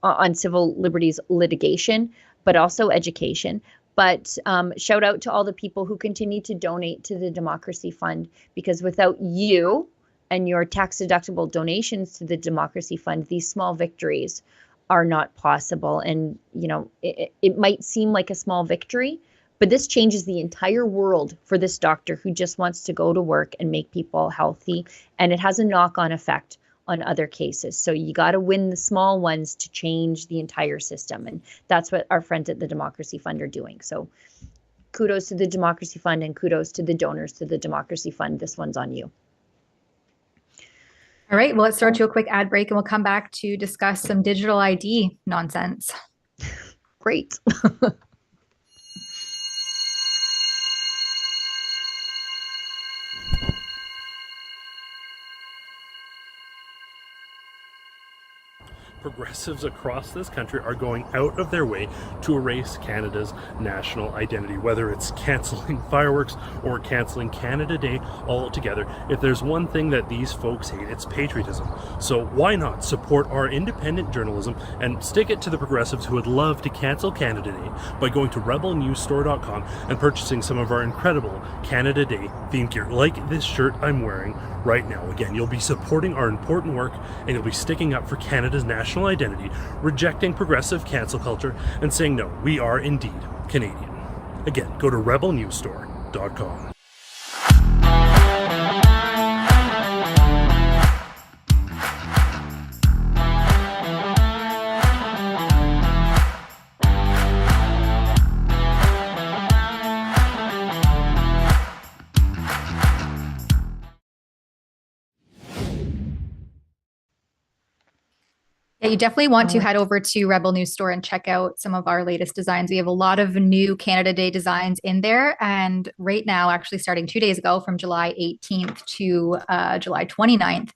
on civil liberties litigation, but also education. But shout out to all the people who continue to donate to the Democracy Fund, because without you and your tax-deductible donations to the Democracy Fund, these small victories are not possible. And, you know, it might seem like a small victory, But this changes the entire world for this doctor who just wants to go to work and make people healthy. And it has a knock-on effect on other cases. So you got to win the small ones to change the entire system. And that's what our friends at the Democracy Fund are doing. So kudos to the Democracy Fund and kudos to the donors to the Democracy Fund. This one's on you. All right, well, let's start to a quick ad break and we'll come back to discuss some digital ID nonsense. Great. Progressives across this country are going out of their way to erase Canada's national identity, whether it's canceling fireworks or canceling Canada Day altogether. If there's one thing that these folks hate, it's patriotism. So why not support our independent journalism and stick it to the progressives who would love to cancel Canada Day by going to rebelnewsstore.com and purchasing some of our incredible Canada Day themed gear, like this shirt I'm wearing right now. Again, you'll be supporting our important work and you'll be sticking up for Canada's national identity, rejecting progressive cancel culture, and saying, no, we are indeed Canadian. Again, go to rebelnewsstore.com. Yeah, you definitely want to head over to Rebel News Store and check out some of our latest designs. We have a lot of new Canada Day designs in there. And right now, actually starting 2 days ago from July 18th to July 29th,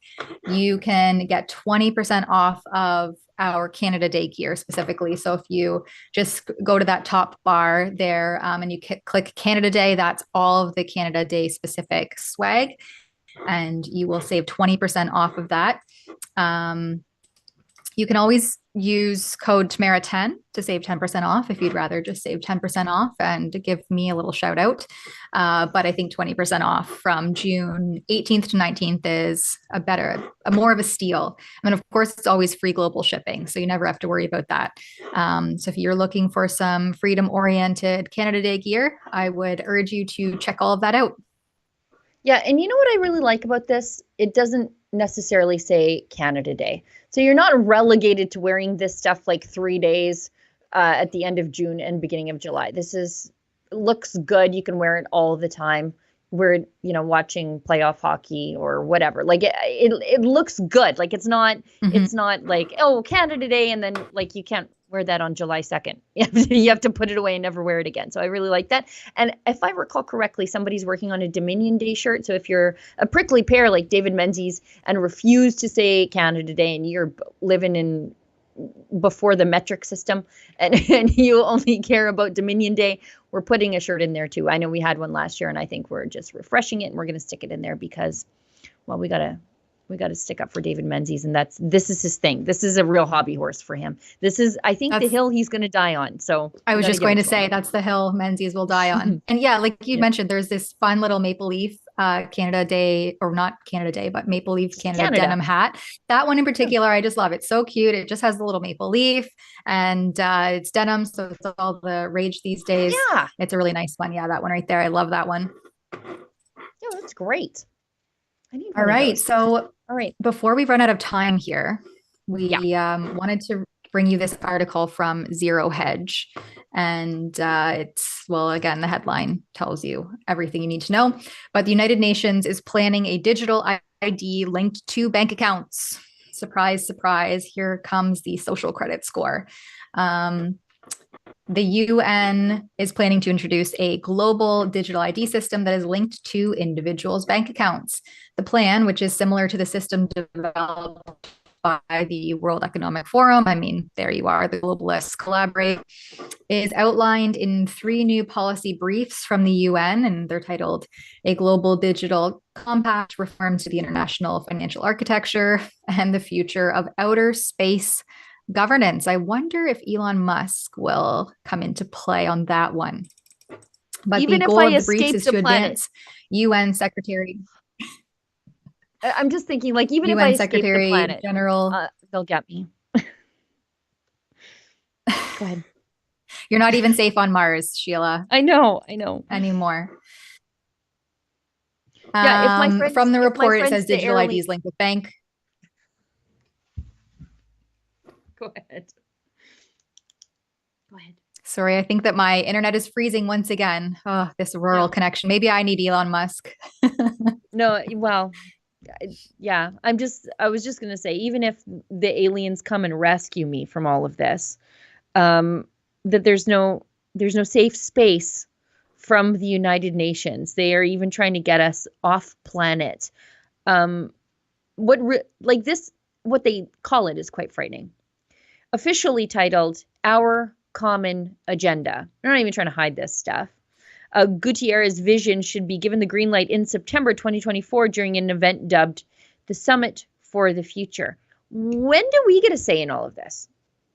you can get 20% off of our Canada Day gear specifically. So if you just go to that top bar there and you click Canada Day, that's all of the Canada Day specific swag. And you will save 20% off of that. You can always use code Tamara10 to save 10% off if you'd rather just save 10% off and give me a little shout out. But I think 20% off from June 18th to 19th is a more of a steal. And of course, it's always free global shipping, so you never have to worry about that. So if you're looking for some freedom-oriented Canada Day gear, I would urge you to check all of that out. Yeah, and you know what I really like about this? It doesn't necessarily say Canada Day. So you're not relegated to wearing this stuff like 3 days at the end of June and beginning of July. Looks good. You can wear it all the time. We're, watching playoff hockey or whatever. Like it looks good. Like it's not like, oh, Canada Day, and then like you can't wear that on July 2nd. You have to put it away and never wear it again. So I really like that. And if I recall correctly, somebody's working on a Dominion Day shirt. So if you're a prickly pear like David Menzies and refuse to say Canada Day and you're living in before the metric system and you only care about Dominion Day, we're putting a shirt in there too. I know we had one last year and I think we're just refreshing it and we're going to stick it in there because, well, we got to stick up for David Menzies, and this is his thing. This is a real hobby horse for him. I think the hill he's going to die on. So I was just going to say that's the hill Menzies will die on. And yeah, like you mentioned, there's this fun little Maple Leaf Canada Day, or not Canada Day, but Maple Leaf Canada denim hat. That one in particular, I just love. It's so cute. It just has the little maple leaf and it's denim. So it's all the rage these days. Yeah. It's a really nice one. Yeah, that one right there. I love that one. Yeah, that's great. All right. So before we run out of time here, we wanted to bring you this article from Zero Hedge. And again, the headline tells you everything you need to know. But the United Nations is planning a digital ID linked to bank accounts. Surprise, surprise. Here comes the social credit score. The UN is planning to introduce a global digital ID system that is linked to individuals' bank accounts. The plan, which is similar to the system developed by the World Economic Forum, I mean, there you are, the globalists collaborate, is outlined in 3 new policy briefs from the UN, and they're titled A Global Digital Compact, Reforms to the International Financial Architecture, and the Future of Outer Space Governance. I wonder if Elon Musk will come into play on that one. But even the if goal I of the escape briefs is the to planet. advance UN Secretary. I'm just thinking, like, even UN if I escape Secretary the planet, General, they'll get me. Go ahead. You're not even safe on Mars, Sheila. I know. Anymore. Yeah, if my friends, from the if my report, it friends says the digital eerily- IDs linked with bank. Go ahead. Sorry, I think that my internet is freezing once again. Oh, this rural connection. Maybe I need Elon Musk. No, well, yeah, I was just gonna say, even if the aliens come and rescue me from all of this, that there's no safe space from the United Nations. They are even trying to get us off planet. What they call it is quite frightening. Officially titled Our Common Agenda. They're not even trying to hide this stuff. Gutierrez's vision should be given the green light in September 2024 during an event dubbed the Summit for the Future. When do we get a say in all of this?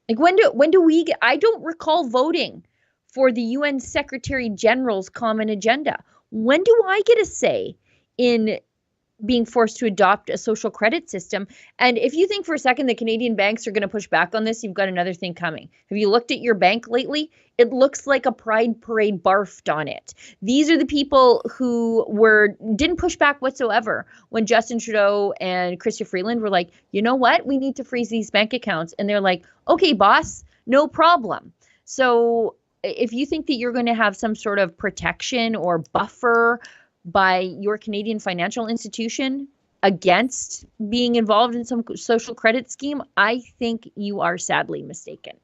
Like when do we get? I don't recall voting for the UN Secretary General's common agenda. When do I get a say in being forced to adopt a social credit system? And if you think for a second the Canadian banks are going to push back on this, you've got another thing coming. Have you looked at your bank lately? It looks like a pride parade barfed on it. These are the people who didn't push back whatsoever when Justin Trudeau and Chrystia Freeland were like, you know what? We need to freeze these bank accounts. And they're like, okay, boss, no problem. So if you think that you're going to have some sort of protection or buffer by your Canadian financial institution against being involved in some social credit scheme, I think you are sadly mistaken.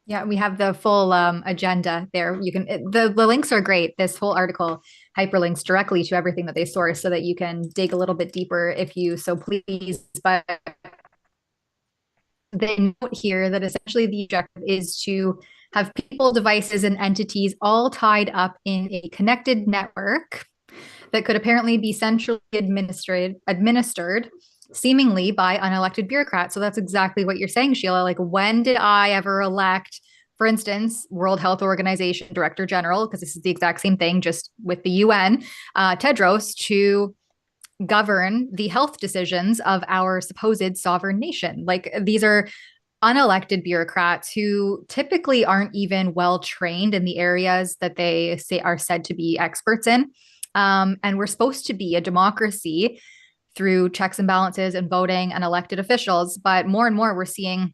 Yeah, we have the full agenda there. You can the links are great. This whole article hyperlinks directly to everything that they source so that you can dig a little bit deeper if you so please. But they note here that essentially the objective is to have people, devices, and entities all tied up in a connected network that could apparently be centrally administered seemingly by unelected bureaucrats. So that's exactly what you're saying, Sheila. Like, when did I ever elect, for instance, World Health Organization Director General, because this is the exact same thing, just with the UN, Tedros, to govern the health decisions of our supposed sovereign nation? Like, these are unelected bureaucrats who typically aren't even well trained in the areas that they say are said to be experts in. And we're supposed to be a democracy through checks and balances and voting and elected officials. But more and more, we're seeing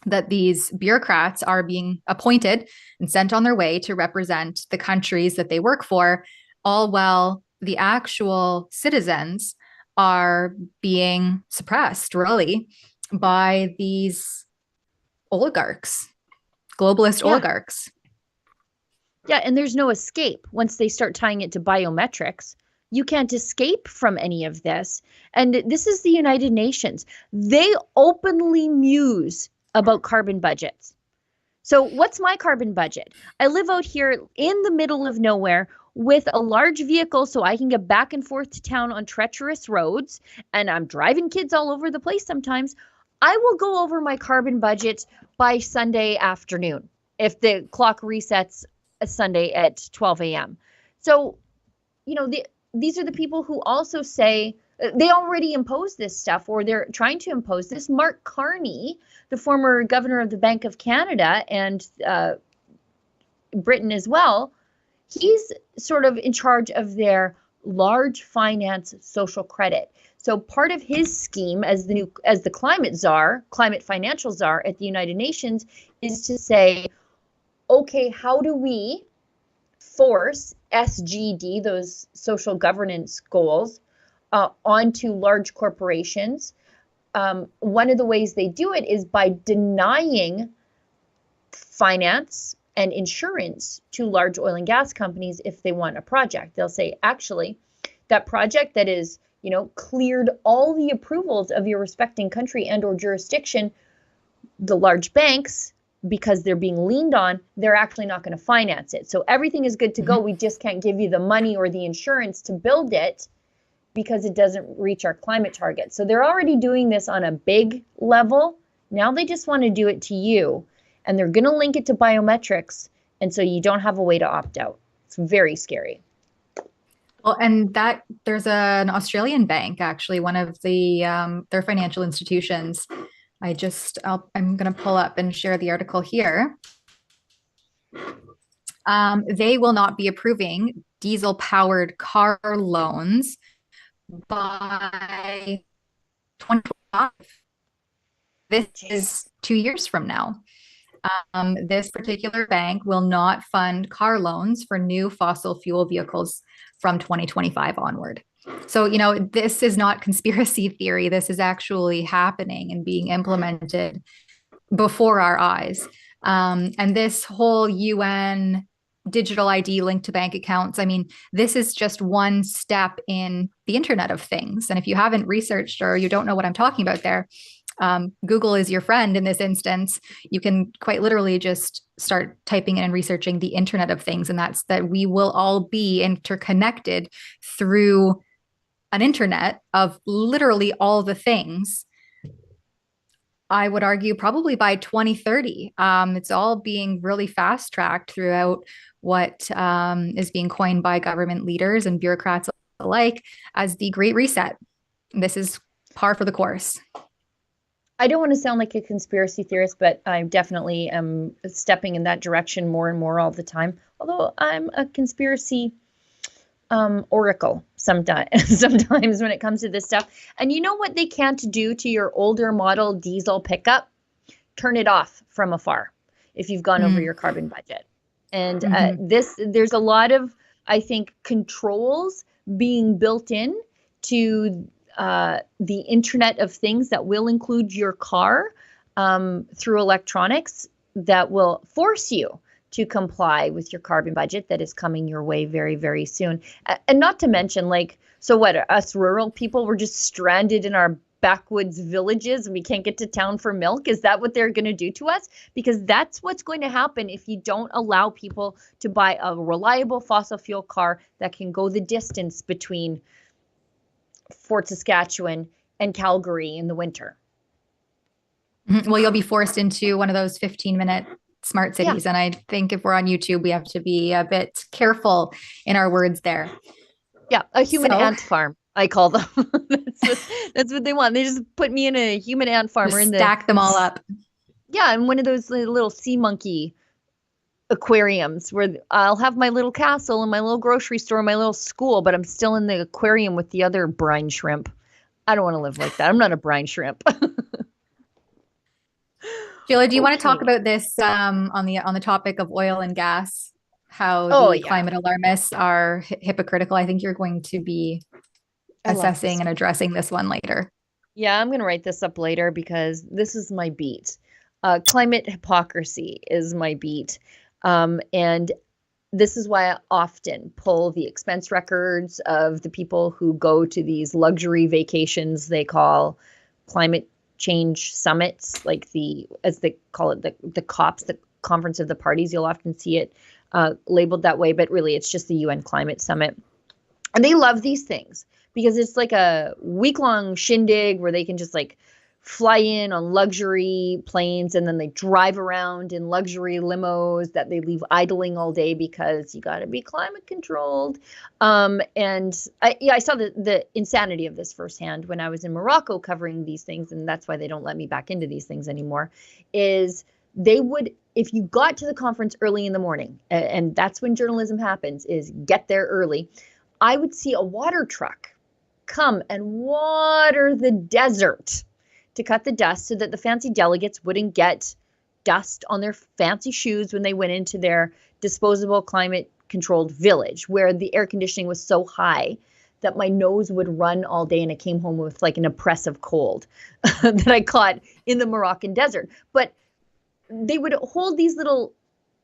that these bureaucrats are being appointed and sent on their way to represent the countries that they work for, all while the actual citizens are being suppressed, really, by these oligarchs, globalist oligarchs. Yeah, and there's no escape once they start tying it to biometrics. You can't escape from any of this. And this is the United Nations. They openly muse about carbon budgets. So what's my carbon budget? I live out here in the middle of nowhere with a large vehicle so I can get back and forth to town on treacherous roads, and I'm driving kids all over the place sometimes. I will go over my carbon budget by Sunday afternoon if the clock resets a Sunday at 12 a.m. So, these are the people who also say they already impose this stuff, or they're trying to impose this. Mark Carney, the former governor of the Bank of Canada and Britain as well, he's sort of in charge of their large finance social credit. So part of his scheme as the climate financial czar at the United Nations is to say, okay, how do we force SGD, those social governance goals, onto large corporations? One of the ways they do it is by denying finance and insurance to large oil and gas companies if they want a project. They'll say, actually, that project that is, cleared all the approvals of your respecting country and or jurisdiction, the large banks, because they're being leaned on, they're actually not going to finance it. So everything is good to go. We just can't give you the money or the insurance to build it because it doesn't reach our climate targets. So they're already doing this on a big level. Now they just want to do it to you, and they're going to link it to biometrics. And so you don't have a way to opt out. It's very scary. Well, and that there's an Australian bank, actually, one of the their financial institutions I'm going to pull up and share the article here. They will not be approving diesel-powered car loans by 2025. This is 2 years from now. This particular bank will not fund car loans for new fossil fuel vehicles from 2025 onward. So, this is not conspiracy theory. This is actually happening and being implemented before our eyes. And this whole UN digital ID linked to bank accounts, this is just one step in the Internet of Things. And if you haven't researched or you don't know what I'm talking about there, Google is your friend in this instance. You can quite literally just start typing in and researching the Internet of Things. And that's that we will all be interconnected through an internet of literally all the things. I would argue probably by 2030. It's all being really fast tracked throughout what is being coined by government leaders and bureaucrats alike as the Great Reset. This is par for the course. I don't want to sound like a conspiracy theorist, but I definitely am stepping in that direction more and more all the time. Although I'm a conspiracy oracle sometimes when it comes to this stuff. And you know what they can't do to your older model diesel pickup? Turn it off from afar if you've gone over your carbon budget. And there's a lot of, I think, controls being built in to the Internet of Things that will include your car through electronics that will force you to comply with your carbon budget that is coming your way very, very soon. And not to mention, so what, us rural people, we're just stranded in our backwoods villages and we can't get to town for milk? Is that what they're going to do to us? Because that's what's going to happen if you don't allow people to buy a reliable fossil fuel car that can go the distance between Fort Saskatchewan and Calgary in the winter. Well, you'll be forced into one of those 15-minute smart cities. Yeah. And I think if we're on YouTube, we have to be a bit careful in our words there. Yeah, a human ant farm, I call them. that's what they want. They just put me in a human ant farm. Just stack them all up. Yeah, and one of those little sea monkey aquariums where I'll have my little castle and my little grocery store and my little school, but I'm still in the aquarium with the other brine shrimp. I don't want to live like that. I'm not a brine shrimp. Sheila, do you want to talk about this on the topic of oil and gas? How the climate alarmists are hypocritical? I think you're going to be assessing and addressing this one later. Yeah, I'm going to write this up later because this is my beat. Climate hypocrisy is my beat. And this is why I often pull the expense records of the people who go to these luxury vacations they call climate change summits, like as they call it, the COPs, the Conference of the Parties. You'll often see it labeled that way, but really it's just the UN Climate Summit. And they love these things because it's like a week-long shindig where they can just fly in on luxury planes and then they drive around in luxury limos that they leave idling all day because you got to be climate controlled. And I saw the insanity of this firsthand when I was in Morocco covering these things. And that's why they don't let me back into these things anymore, is they would, if you got to the conference early in the morning, and that's when journalism happens, is get there early, I would see a water truck come and water the desert to cut the dust so that the fancy delegates wouldn't get dust on their fancy shoes when they went into their disposable climate controlled village where the air conditioning was so high that my nose would run all day and I came home with an oppressive cold that I caught in the Moroccan desert. But they would hold these little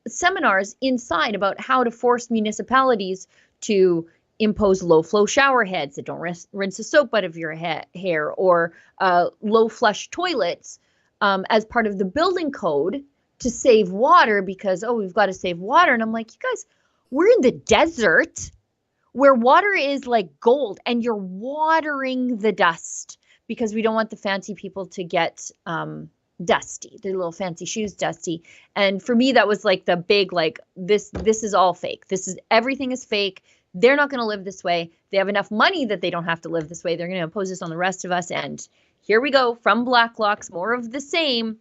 seminars inside about how to force municipalities to impose low flow shower heads that don't rinse the soap out of your hair, or low flush toilets as part of the building code to save water because, we've got to save water. And I'm like, you guys, we're in the desert where water is like gold and you're watering the dust because we don't want the fancy people to get dusty, their little fancy shoes dusty. And for me, that was the big, this is all fake. Everything is fake. They're not going to live this way. They have enough money that they don't have to live this way. They're going to impose this on the rest of us. And here we go, from Blacklocks, more of the same.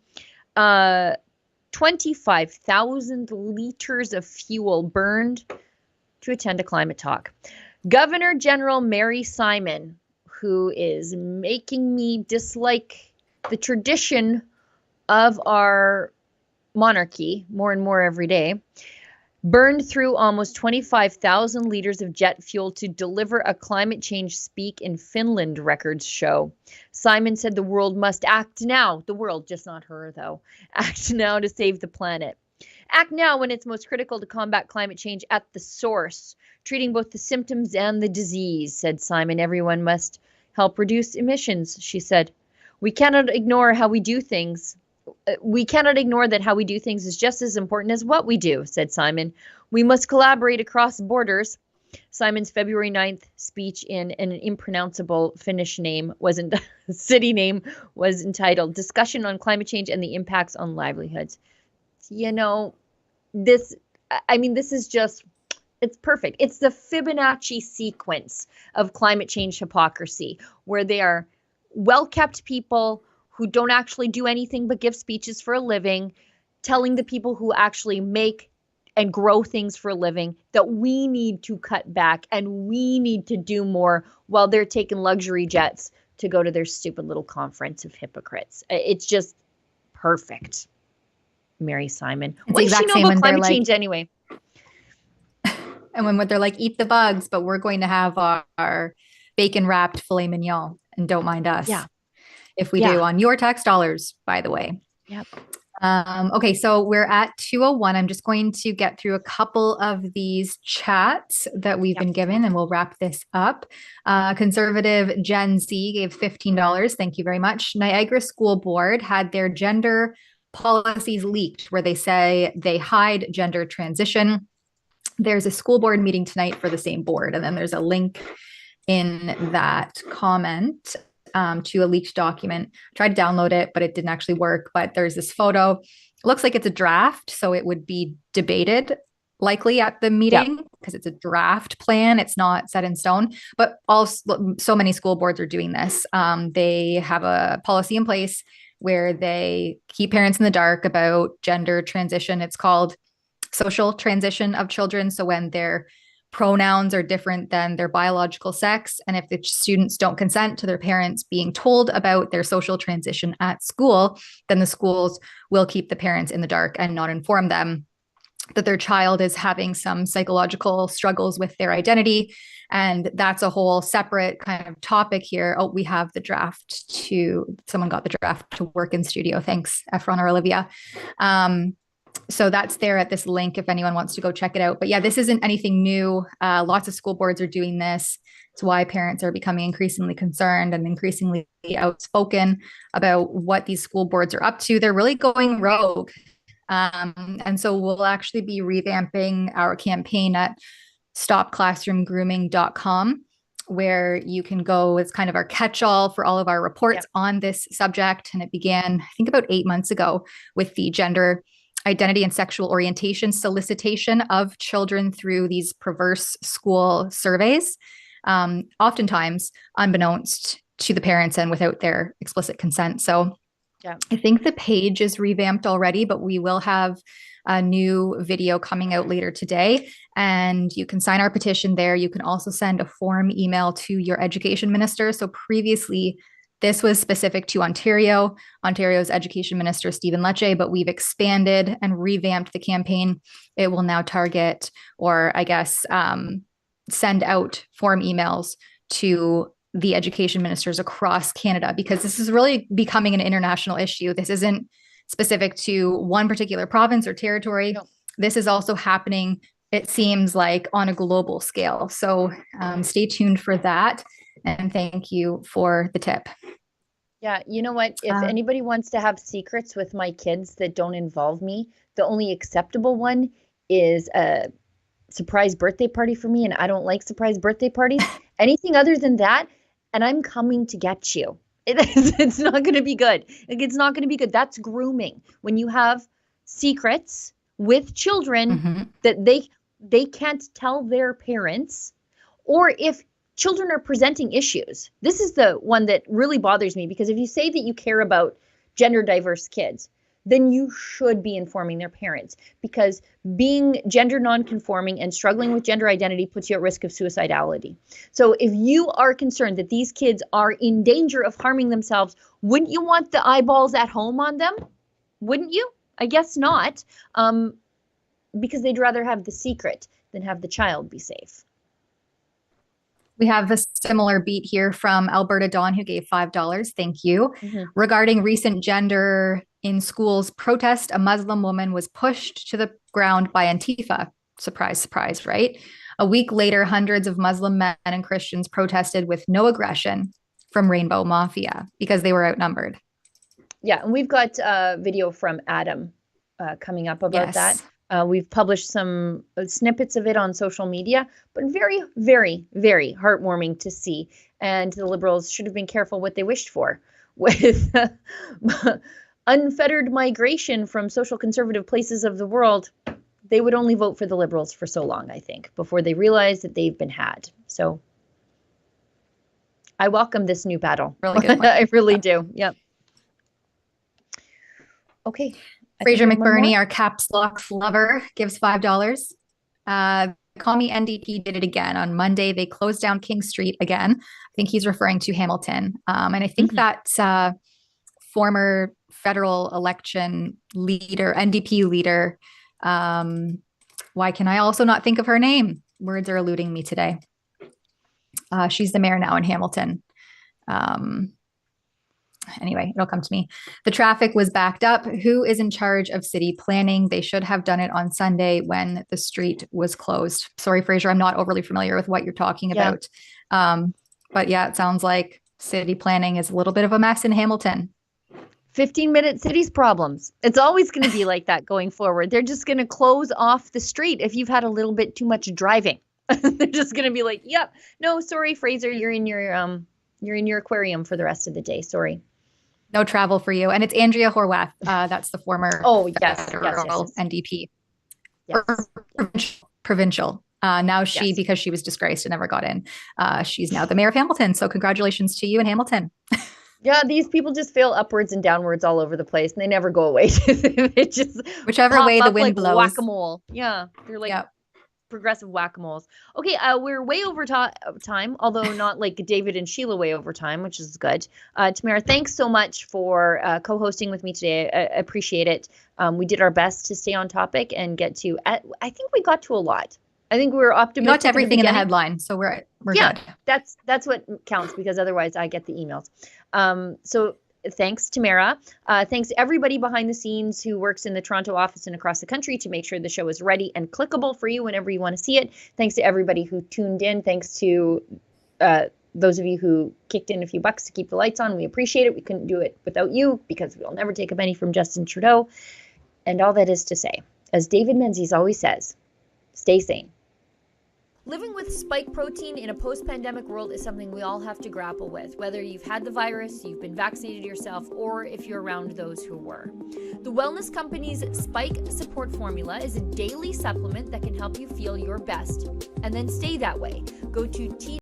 25,000 liters of fuel burned to attend a climate talk. Governor General Mary Simon, who is making me dislike the tradition of our monarchy more and more every day, burned through almost 25,000 liters of jet fuel to deliver a climate change speak in Finland, records show. Simon said the world must act now. The world, just not her, though. Act now to save the planet. Act now when it's most critical to combat climate change at the source, treating both the symptoms and the disease, said Simon. Everyone must help reduce emissions, she said. We cannot ignore how we do things. We cannot ignore that how we do things is just as important as what we do, said Simon. We must collaborate across borders. Simon's February 9th speech in an impronounceable Finnish name city name was entitled Discussion on Climate Change and the Impacts on Livelihoods. You know, this is just, it's perfect. It's the Fibonacci sequence of climate change hypocrisy, where they are well-kept people who don't actually do anything but give speeches for a living, telling the people who actually make and grow things for a living that we need to cut back and we need to do more, while they're taking luxury jets to go to their stupid little conference of hypocrites. It's just perfect. Mary Simon. What does she know about climate change anyway? And when they're like, eat the bugs, but we're going to have our bacon wrapped filet mignon, and don't mind us. Yeah. If we do, on your tax dollars, by the way. Yep. Okay, so we're at 2:01. I'm just going to get through a couple of these chats that we've been given, and we'll wrap this up. Conservative Gen Z gave $15. Thank you very much. Niagara School Board had their gender policies leaked, where they say they hide gender transition. There's a school board meeting tonight for the same board, and then there's a link in that comment to a leaked document. Tried to download it, but it didn't actually work. But there's this photo. It looks like it's a draft, so it would be debated likely at the meeting because it's a draft plan. It's not set in stone. But also, so many school boards are doing this. They have a policy in place where they keep parents in the dark about gender transition. It's called social transition of children. So when their pronouns are different than their biological sex, and if the students don't consent to their parents being told about their social transition at school, then the schools will keep the parents in the dark and not inform them that their child is having some psychological struggles with their identity. And that's a whole separate kind of topic here. Oh, we have the draft someone got the draft to work in studio. Thanks, Efron or Olivia. So that's there at this link if anyone wants to go check it out. But yeah, this isn't anything new. Lots of school boards are doing this. It's why parents are becoming increasingly concerned and increasingly outspoken about what these school boards are up to. They're really going rogue. And so we'll actually be revamping our campaign at stopclassroomgrooming.com, where you can go as kind of our catch-all for all of our reports on this subject. And it began, I think, about 8 months ago with the gender identity and sexual orientation solicitation of children through these perverse school surveys, oftentimes unbeknownst to the parents and without their explicit consent. So I think the page is revamped already, but we will have a new video coming out later today, and you can sign our petition there. You can also send a form email to your education minister. So previously, this was specific to Ontario's education minister, Stephen Lecce, but we've expanded and revamped the campaign. It will now target, or I guess, send out form emails to the education ministers across Canada, because this is really becoming an international issue. This isn't specific to one particular province or territory. No. This is also happening, it seems like, on a global scale. So stay tuned for that. And thank you for the tip. Yeah, you know what? If anybody wants to have secrets with my kids that don't involve me, the only acceptable one is a surprise birthday party for me, and I don't like surprise birthday parties. Anything other than that, and I'm coming to get you. It's not going to be good. Like, it's not going to be good. That's grooming. When you have secrets with children that they can't tell their parents, or if children are presenting issues. This is the one that really bothers me, because if you say that you care about gender diverse kids, then you should be informing their parents, because being gender nonconforming and struggling with gender identity puts you at risk of suicidality. So if you are concerned that these kids are in danger of harming themselves, wouldn't you want the eyeballs at home on them? Wouldn't you? I guess not, because they'd rather have the secret than have the child be safe. We have a similar beat here from Alberta Dawn, who gave $5. Thank you. Regarding recent gender in schools protest, a Muslim woman was pushed to the ground by Antifa. Surprise, surprise, right? A week later, hundreds of Muslim men and Christians protested with no aggression from Rainbow Mafia because they were outnumbered. Yeah, and we've got a video from Adam coming up about that. We've published some snippets of it on social media, but very, very, very heartwarming to see. And the Liberals should have been careful what they wished for with unfettered migration from social conservative places of the world. They would only vote for the Liberals for so long, I think, before they realize that they've been had. So I welcome this new battle. Really good. I really do. Yep. Okay. Fraser McBurney, our caps lock lover, gives $5. Call Me NDP did it again. On Monday, they closed down King Street again. I think he's referring to Hamilton. And I think that's former federal election leader, NDP leader. Why can I also not think of her name? Words are eluding me today. She's the mayor now in Hamilton. Anyway, it'll come to me. The traffic was backed up. Who is in charge of city planning? They should have done it on Sunday when the street was closed. Sorry, Fraser, I'm not overly familiar with what you're talking about. But yeah, it sounds like city planning is a little bit of a mess in Hamilton. 15-minute cities problems. It's always going to be like that going forward. They're just going to close off the street if you've had a little bit too much driving. They're just going to be like, yep, no, sorry, Fraser, you're in your aquarium for the rest of the day. Sorry. No travel for you. And it's Andrea Horwath. That's the former federal NDP. Provincial. Now she, because she was disgraced and never got in, she's now the mayor of Hamilton. So congratulations to you in Hamilton. Yeah, these people just fail upwards and downwards all over the place, and they never go away. They just whichever way the wind like blows. Whack-a-mole. Yeah, they're like progressive whack-a-moles. Okay, we're way over time, although not like David and Sheila way over time, which is good. Tamara, thanks so much for co-hosting with me today. I appreciate it. We did our best to stay on topic and get to. I think we got to a lot. I think we were optimistic. We got to everything in the headline, so we're good. That's what counts, because otherwise I get the emails. So thanks, Tamara. Thanks to everybody behind the scenes who works in the Toronto office and across the country to make sure the show is ready and clickable for you whenever you want to see it. Thanks to everybody who tuned in. Thanks to those of you who kicked in a few bucks to keep the lights on. We appreciate it. We couldn't do it without you, because we'll never take a penny from Justin Trudeau. And all that is to say, as David Menzies always says, stay sane. Living with spike protein in a post-pandemic world is something we all have to grapple with, whether you've had the virus, you've been vaccinated yourself, or if you're around those who were. The wellness company's Spike Support Formula is a daily supplement that can help you feel your best and then stay that way. Go to